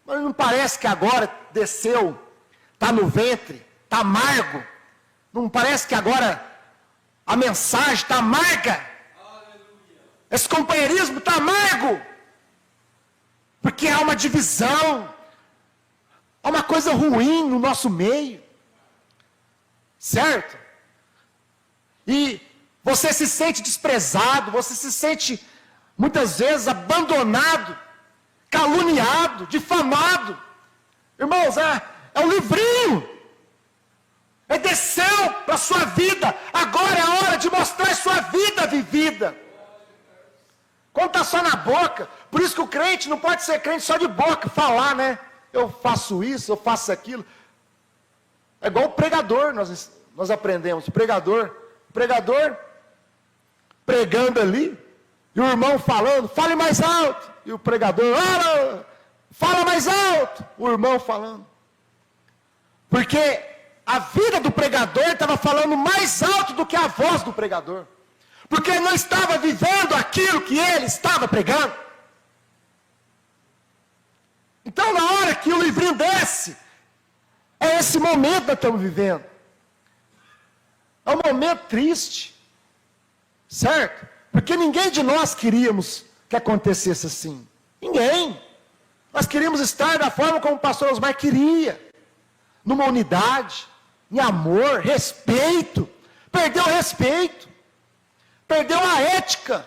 Mas não parece que agora desceu, está no ventre, está amargo. Não parece que agora a mensagem está amarga. Esse companheirismo está amargo. Porque há uma divisão, há uma coisa ruim no nosso meio. Certo? E você se sente desprezado, você se sente muitas vezes abandonado, caluniado, difamado. Irmãos, é um livrinho. Desceu para a sua vida. Agora é a hora de mostrar a sua vida vivida. Quando está só na boca. Por isso que o crente não pode ser crente só de boca, falar, né? Eu faço isso, eu faço aquilo. É igual o pregador, nós aprendemos. O pregador pregando ali, e o irmão falando, fale mais alto. E o pregador, fala mais alto. O irmão falando. Porque a vida do pregador estava falando mais alto do que a voz do pregador. porque não estava vivendo aquilo que ele estava pregando. Então, na hora que o livrinho desce, é esse momento que nós estamos vivendo. É um momento triste, certo? Porque ninguém de nós queríamos que acontecesse assim. Ninguém. Nós queríamos estar da forma como o pastor Osmar queria. Numa unidade, em amor, respeito. Perdeu o respeito. Perdeu a ética.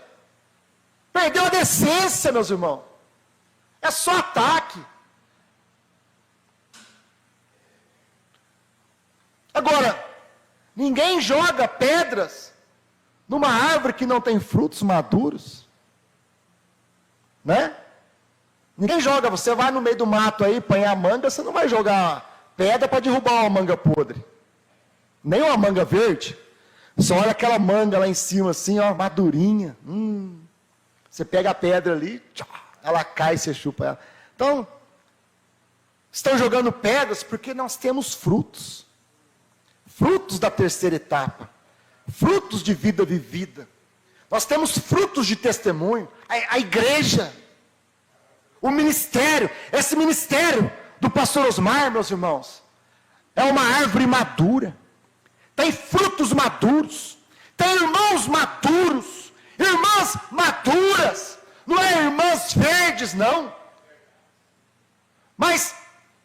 Perdeu a decência, meus irmãos. É só ataque. Agora, ninguém joga pedras numa árvore que não tem frutos maduros. Né? Ninguém joga, você vai no meio do mato aí, apanhar manga, você não vai jogar pedra para derrubar uma manga podre. Nem uma manga verde. Você olha aquela manga lá em cima assim, ó, madurinha. Você pega a pedra ali, ela cai e você chupa ela. Então, estão jogando pedras porque nós temos frutos. Frutos da terceira etapa. Frutos de vida vivida. Nós temos frutos de testemunho. A igreja. O ministério. Esse ministério do pastor Osmar, meus irmãos, é uma árvore madura. Tem frutos maduros. Tem irmãos maduros. Irmãs maduras. Não é irmãs verdes, não. Mas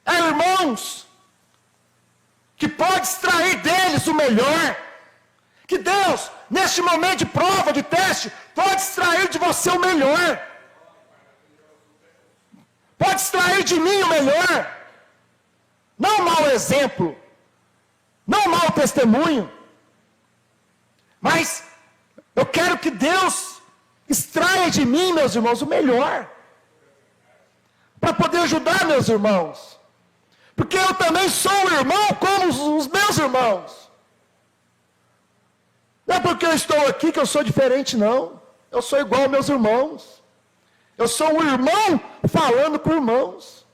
é irmãos que pode extrair deles o melhor. Que Deus, neste momento de prova, de teste, pode extrair de você o melhor. Pode extrair de mim o melhor. Não mau exemplo. Não mau testemunho. Mas eu quero que Deus extraia de mim, meus irmãos, o melhor. Para poder ajudar meus irmãos. Porque eu também sou um irmão como os meus irmãos. Não é porque eu estou aqui que eu sou diferente, não. Eu sou igual aos meus irmãos. Eu sou um irmão falando com irmãos.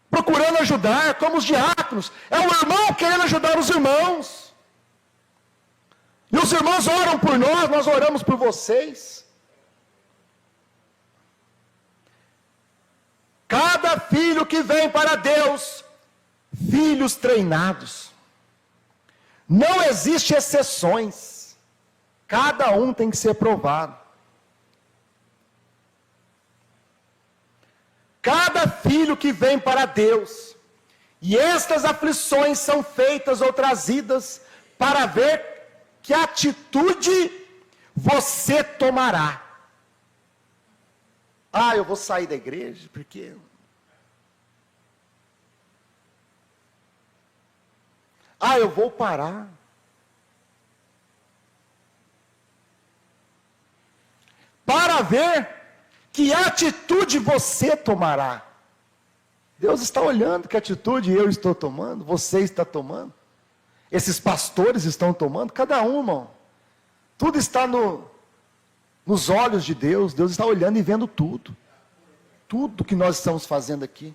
Procurando ajudar, como os diáconos. É um irmão querendo ajudar os irmãos. E os irmãos oram por nós oramos por vocês. Cada filho que vem para Deus, filhos treinados. Não existe exceções. Cada um tem que ser provado. Cada filho que vem para Deus, e estas aflições são feitas ou trazidas para ver que atitude você tomará. Eu vou sair da igreja porque... eu vou parar. Para ver que atitude você tomará. Deus está olhando que atitude eu estou tomando, você está tomando. Esses pastores estão tomando, cada um, irmão. Tudo está nos olhos de Deus. Deus está olhando e vendo tudo. Tudo que nós estamos fazendo aqui.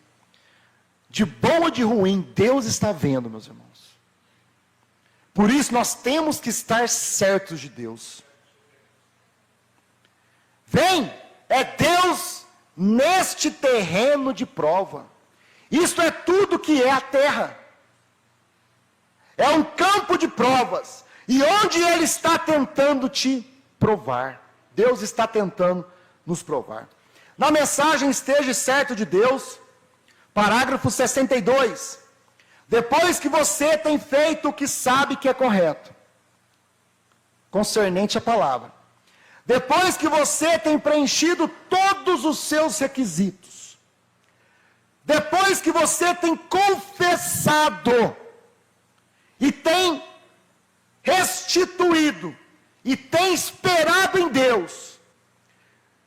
De bom ou de ruim, Deus está vendo, meus irmãos. Por isso nós temos que estar certos de Deus. Vem, é Deus neste terreno de prova. Isto é tudo que é a terra. É um campo de provas. E onde Ele está tentando te provar. Deus está tentando nos provar. Na mensagem Esteja Certo de Deus, parágrafo 62. Depois que você tem feito o que sabe que é correto, concernente à palavra. Depois que você tem preenchido todos os seus requisitos. Depois que você tem confessado e tem restituído e tem esperado em Deus,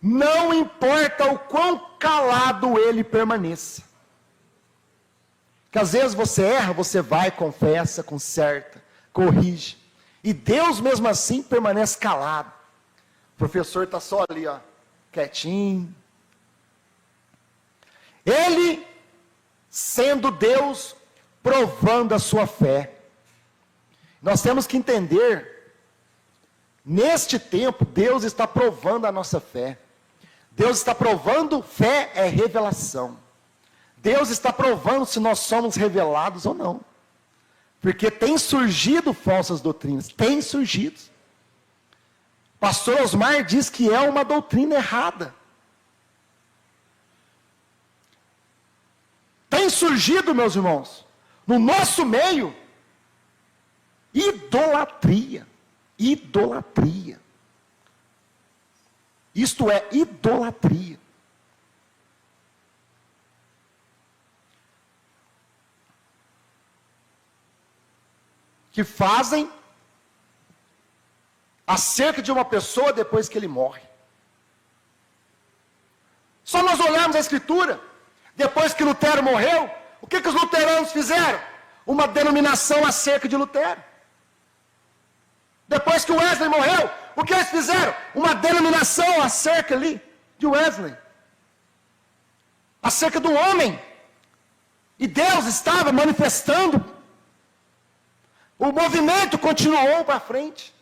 não importa o quão calado ele permaneça. Porque às vezes você erra, você vai, confessa, conserta, corrige. E Deus mesmo assim permanece calado. O professor está só ali, ó, quietinho. Ele, sendo Deus, provando a sua fé. Nós temos que entender Neste tempo, Deus está provando a nossa fé. Deus está provando, fé é revelação. Deus está provando se nós somos revelados ou não. Porque tem surgido falsas doutrinas, tem surgido. Pastor Osmar diz que é uma doutrina errada. Tem surgido, meus irmãos, no nosso meio, idolatria. Idolatria. Isto é idolatria. Que fazem acerca de uma pessoa depois que ele morre. Só nós olharmos a Escritura, depois que Lutero morreu, o que os luteranos fizeram? Uma denominação acerca de Lutero. Depois que Wesley morreu, o que eles fizeram? Uma denominação acerca ali de Wesley. Acerca do homem. E Deus estava manifestando. O movimento continuou para frente.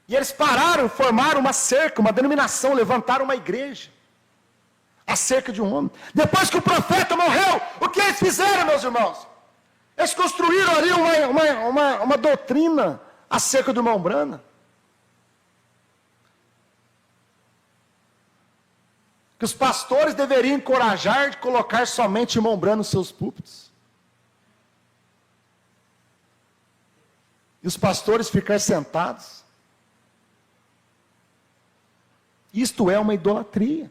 E eles pararam, formaram uma cerca, uma denominação, levantaram uma igreja. Acerca de um homem. Depois que o profeta morreu, o que eles fizeram, meus irmãos? Eles construíram ali uma doutrina acerca do irmão Branham. Que os pastores deveriam encorajar de colocar somente o irmão Branham nos seus púlpitos. E os pastores ficar sentados. Isto é uma idolatria.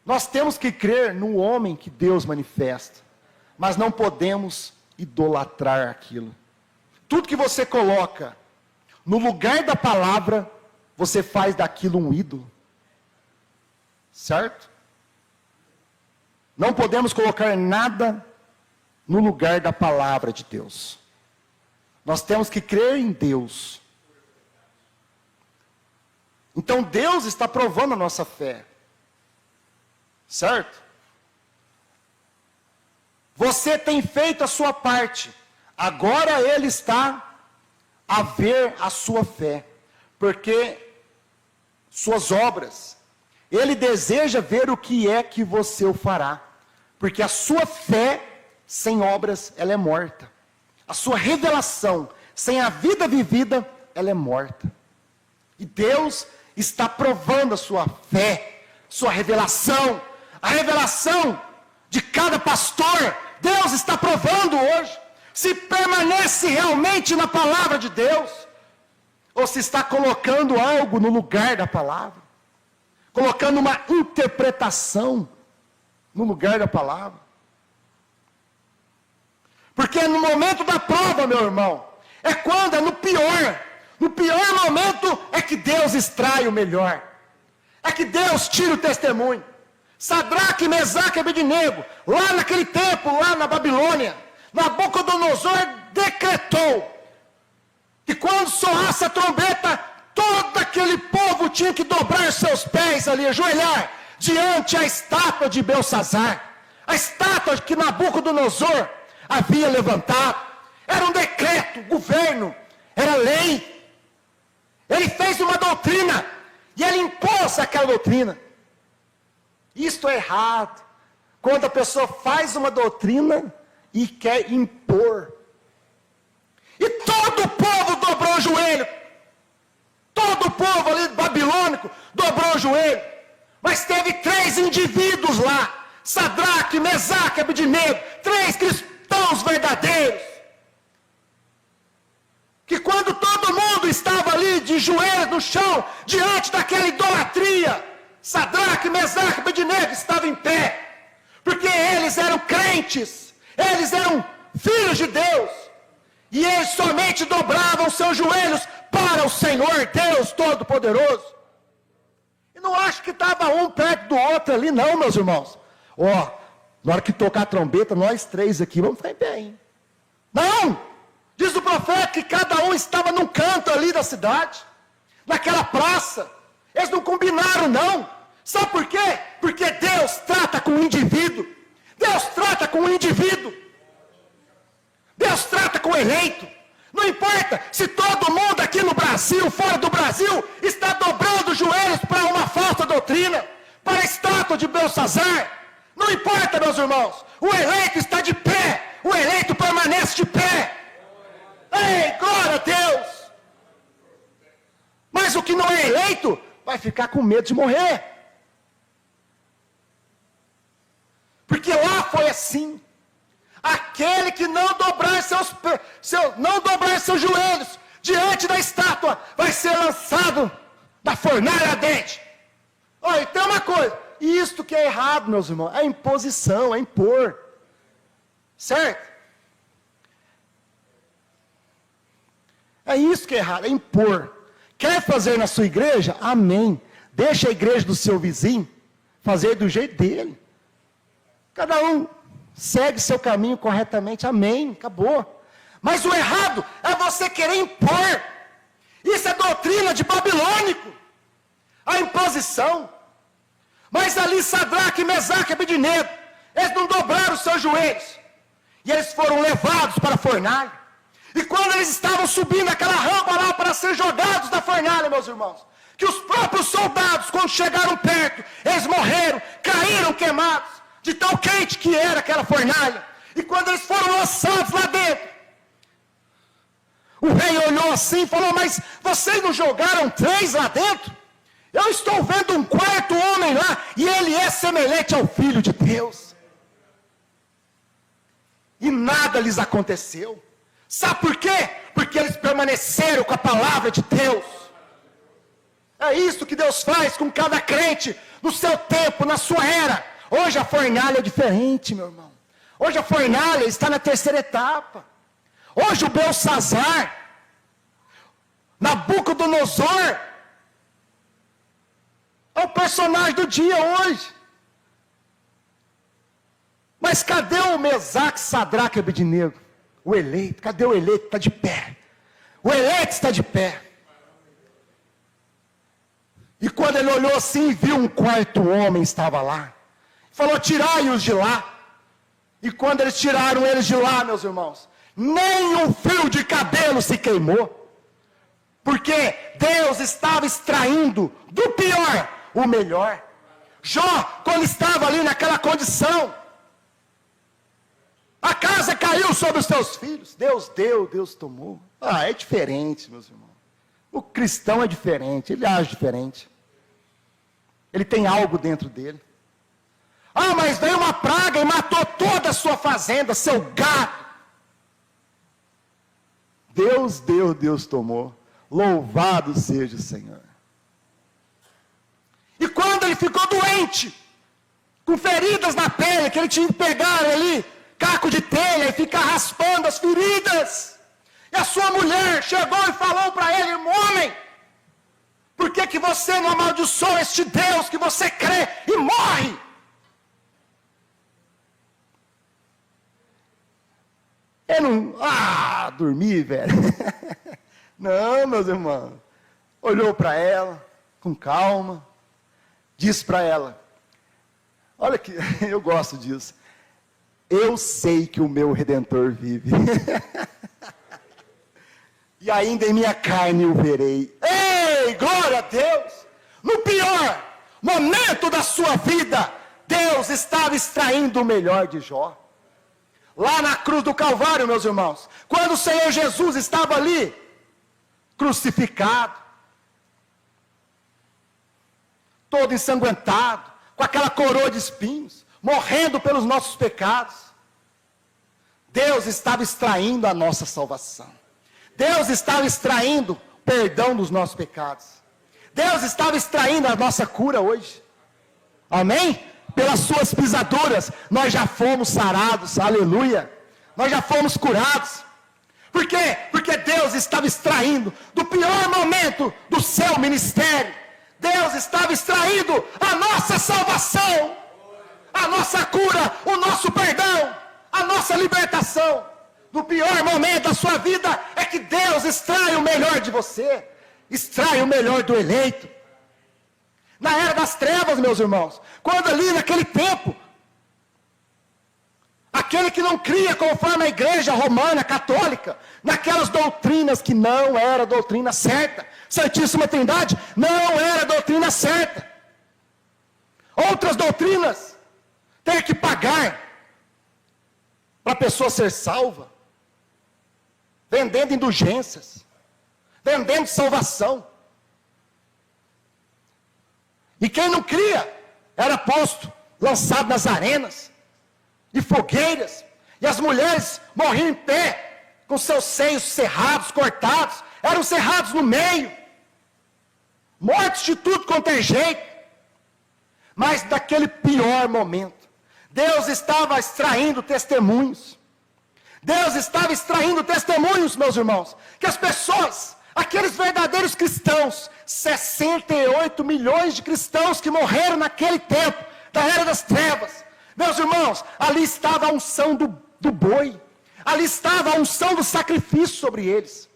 Nós temos que crer no homem que Deus manifesta, mas não podemos idolatrar aquilo. Tudo que você coloca no lugar da palavra, você faz daquilo um ídolo. Certo? Não podemos colocar nada no lugar da palavra de Deus. Nós temos que crer em Deus. Então Deus está provando a nossa fé. Certo? Você tem feito a sua parte. Agora Ele está a ver a sua fé. Porque suas obras, Ele deseja ver o que é que você o fará. Porque a sua fé sem obras, ela é morta. A sua revelação sem a vida vivida, ela é morta. E Deus está provando a sua fé, sua revelação, a revelação de cada pastor. Deus está provando hoje se permanece realmente na palavra de Deus, ou se está colocando algo no lugar da palavra, colocando uma interpretação no lugar da palavra. Porque no momento da prova, meu irmão, é quando é no pior momento é que Deus extrai o melhor, é que Deus tira o testemunho. Sadraque, Mesaque e Abednego, lá naquele tempo, lá na Babilônia, Nabucodonosor decretou que quando soasse a trombeta, todo aquele povo tinha que dobrar seus pés ali, ajoelhar, diante a estátua de Belsazar, a estátua que Nabucodonosor havia levantado. Era um decreto, governo, era lei. Ele fez uma doutrina, e ele impôs aquela doutrina. Isto é errado, quando a pessoa faz uma doutrina e quer impor. E todo o povo dobrou o joelho. Todo o povo ali babilônico dobrou o joelho. Mas teve 3 indivíduos lá, Sadraque, Mesaque e Abednego, 3 cristãos verdadeiros, que quando todo mundo estava ali de joelhos no chão, diante daquela idolatria, Sadraque, Mesaque e Abednego estavam em pé, porque eles eram crentes, eles eram filhos de Deus, e eles somente dobravam seus joelhos para o Senhor, Deus Todo-Poderoso. E não acho que estava um perto do outro ali não, meus irmãos. Na hora que tocar a trombeta, nós 3 aqui vamos ficar em pé, hein? Não! Diz o profeta que cada um estava num canto ali da cidade, naquela praça. Eles não combinaram não. Sabe por quê? Porque Deus trata com o indivíduo. Deus trata com o indivíduo. Deus trata com o eleito. Não Não importa se todo mundo aqui no Brasil, fora do Brasil, está dobrando os joelhos para uma falsa doutrina, para a estátua de Belsazar. Não importa, meus irmãos. O eleito está de pé. O eleito permanece de pé. Ei, glória a Deus. Mas o que não é eleito vai ficar com medo de morrer. Porque lá foi assim. Aquele que não dobrar seus joelhos diante da estátua vai ser lançado na fornalha ardente. Olha, tem uma coisa. Isto que é errado, meus irmãos, é imposição, é impor. Certo? É isso que é errado, é impor. Quer fazer na sua igreja? Amém. Deixa a igreja do seu vizinho fazer do jeito dele. Cada um segue seu caminho corretamente, amém, acabou. Mas o errado é você querer impor. Isso é doutrina de babilônico. A imposição. Mas ali Sadraque, Mesaque e Abednego, eles não dobraram os seus joelhos. E eles foram levados para a fornalha. E quando eles estavam subindo aquela rampa lá para ser jogados na fornalha, meus irmãos, que os próprios soldados, quando chegaram perto, eles morreram, caíram queimados, de tão quente que era aquela fornalha. E quando eles foram lançados lá dentro, o rei olhou assim e falou: mas vocês não jogaram 3 lá dentro? Eu estou vendo um 4º homem lá, e ele é semelhante ao Filho de Deus. E nada lhes aconteceu. Sabe por quê? Porque eles permaneceram com a palavra de Deus. É isso que Deus faz com cada crente, no seu tempo, na sua era. Hoje a fornalha é diferente, meu irmão. Hoje a fornalha está na 3ª etapa. Hoje o Belsazar, Nabucodonosor, é o personagem do dia hoje. Mas cadê o Mesaque, Sadraque e Abednego? O eleito, cadê o eleito? Está de pé. O eleito está de pé. E quando ele olhou assim, viu um 4º homem estava lá. Falou: tirai-os de lá. E quando eles tiraram eles de lá, meus irmãos, nem um fio de cabelo se queimou. Porque Deus estava extraindo do pior o melhor. Jó, quando estava ali naquela condição, a casa caiu sobre os seus filhos. Deus deu, Deus tomou. É diferente, meus irmãos. O cristão é diferente, ele age diferente. Ele tem algo dentro dele. Mas veio uma praga e matou toda a sua fazenda, seu gado. Deus deu, Deus tomou. Louvado seja o Senhor. E quando ele ficou doente, com feridas na pele, que ele tinha que pegar ali caco de telha e ficar raspando as feridas, e a sua mulher chegou e falou para ele: homem, por que você não amaldiçoa este Deus que você crê e morre? Eu não, dormi, velho. Não, meus irmãos. Olhou para ela, com calma, disse para ela: olha que, eu gosto disso. Eu sei que o meu Redentor vive. E ainda em minha carne o verei. Ei, glória a Deus! No pior momento da sua vida, Deus estava extraindo o melhor de Jó. Lá na cruz do Calvário, meus irmãos, quando o Senhor Jesus estava ali, crucificado, todo ensanguentado, com aquela coroa de espinhos, morrendo pelos nossos pecados, Deus estava extraindo a nossa salvação. Deus estava extraindo perdão dos nossos pecados. Deus estava extraindo a nossa cura hoje. Amém? Pelas suas pisaduras, nós já fomos sarados, aleluia. Nós já fomos curados. Por quê? Porque Deus estava extraindo do pior momento do seu ministério. Deus estava extraindo a nossa salvação, a nossa cura, o nosso perdão, a nossa libertação. No pior momento da sua vida é que Deus extrai o melhor de você, extrai o melhor do eleito. Na era das trevas, meus irmãos, quando ali naquele tempo, aquele que não cria conforme a igreja romana, católica, naquelas doutrinas que não era doutrina certa. Santíssima Trindade não era doutrina certa. Outras doutrinas, ter que pagar para a pessoa ser salva, vendendo indulgências, vendendo salvação. E quem não cria, era posto, lançado nas arenas, e fogueiras, e as mulheres morriam em pé, com seus seios cerrados, cortados, eram cerrados no meio, mortos de tudo quanto é jeito. Mas naquele pior momento, Deus estava extraindo testemunhos. Deus estava extraindo testemunhos, meus irmãos, que as pessoas, aqueles verdadeiros cristãos, 68 milhões de cristãos que morreram naquele tempo, da era das trevas, meus irmãos, ali estava a unção do boi, ali estava a unção do sacrifício sobre eles.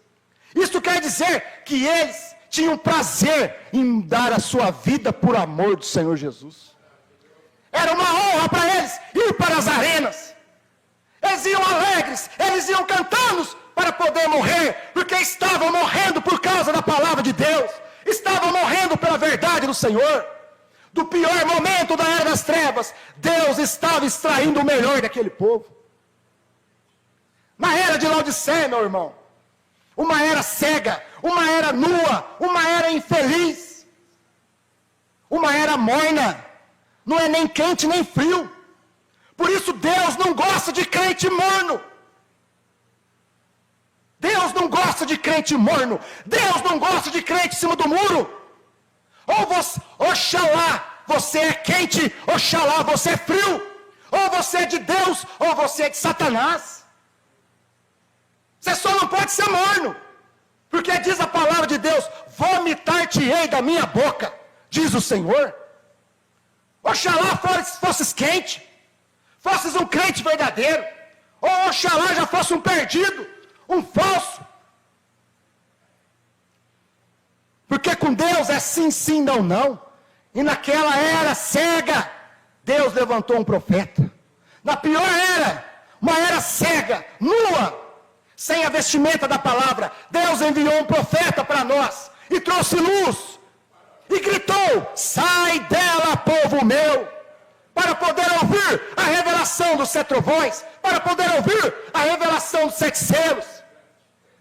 Isso quer dizer que eles tinham prazer em dar a sua vida por amor do Senhor Jesus. Era uma honra para eles ir para as arenas. Eles iam alegres, eles iam cantando para poder morrer, porque estavam morrendo por causa da palavra de Deus, estavam morrendo pela verdade do Senhor. Do pior momento da era das trevas, Deus estava extraindo o melhor daquele povo. Na era de Laodiceia, meu irmão, uma era cega, uma era nua, uma era infeliz, uma era morna, não é nem quente nem frio. Por isso Deus não gosta de crente morno. Deus não gosta de crente morno. Deus não gosta de crente em cima do muro. Oxalá você é quente, oxalá você é frio. Ou você é de Deus, ou você é de Satanás. Você só não pode ser morno. Porque diz a palavra de Deus: vomitar-te-ei da minha boca, diz o Senhor. Oxalá fosses quente, fosses um crente verdadeiro. Ou oxalá já fosse um perdido, um falso. Porque com Deus é sim, sim, não, não. E naquela era cega, Deus levantou um profeta. Na pior era, uma era cega, nua, sem a vestimenta da palavra, Deus enviou um profeta para nós, e trouxe luz, e gritou: sai dela, povo meu, para poder ouvir a revelação dos 7 trovões, para poder ouvir a revelação dos 7 selos.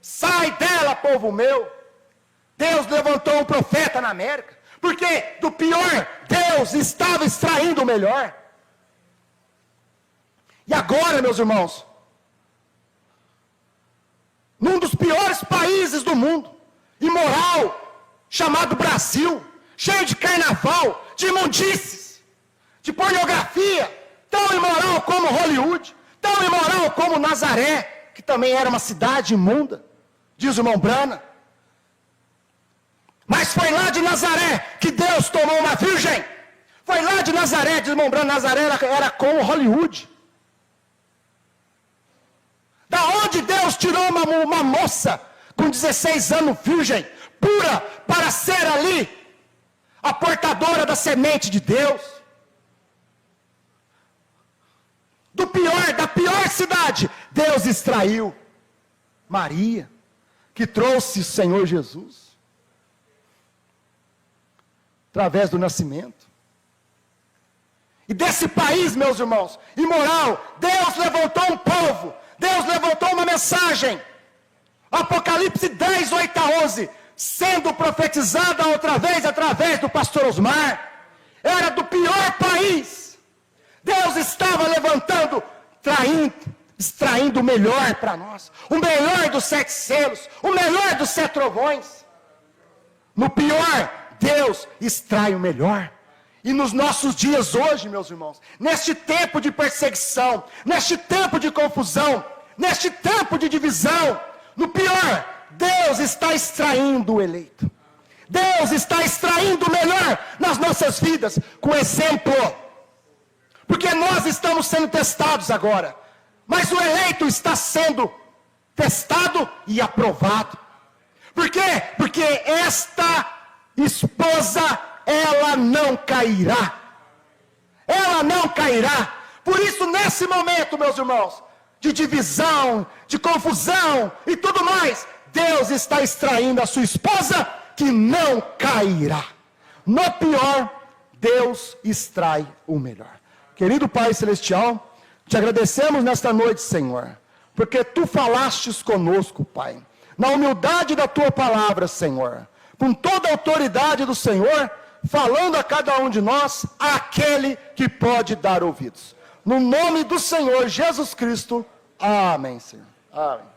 Sai dela, povo meu. Deus levantou um profeta na América, porque do pior, Deus estava extraindo o melhor. E agora, meus irmãos, num dos piores países do mundo, imoral, chamado Brasil, cheio de carnaval, de imundícies, de pornografia, tão imoral como Hollywood, tão imoral como Nazaré, que também era uma cidade imunda, diz o irmão Brana. Mas foi lá de Nazaré que Deus tomou uma virgem. Foi lá de Nazaré, diz o irmão Brana, Nazaré era como Hollywood. Da onde Deus tirou uma moça com 16 anos virgem, pura, para ser ali a portadora da semente de Deus? Da pior cidade, Deus extraiu Maria, que trouxe o Senhor Jesus, através do nascimento. E desse país, meus irmãos, imoral, Deus levantou um povo, Deus levantou uma mensagem. Apocalipse 10, 8 a 11, sendo profetizada outra vez através do pastor Osmar. Era do pior país. Deus estava levantando, extraindo o melhor para nós. O melhor dos 7 selos, o melhor dos 7 trovões. No pior, Deus extrai o melhor. E nos nossos dias hoje, meus irmãos, neste tempo de perseguição, neste tempo de confusão, neste tempo de divisão, no pior, Deus está extraindo o eleito. Deus está extraindo o melhor nas nossas vidas, com exemplo. Porque nós estamos sendo testados agora, mas o eleito está sendo testado e aprovado. Por quê? Porque esta esposa, ela não cairá. Ela não cairá. Por isso, nesse momento, meus irmãos, de divisão, de confusão e tudo mais, Deus está extraindo a sua esposa, que não cairá. No pior, Deus extrai o melhor. Querido Pai Celestial, te agradecemos nesta noite, Senhor, porque Tu falastes conosco, Pai, na humildade da Tua palavra, Senhor, com toda a autoridade do Senhor, falando a cada um de nós, aquele que pode dar ouvidos. No nome do Senhor Jesus Cristo, amém, Senhor. Amém.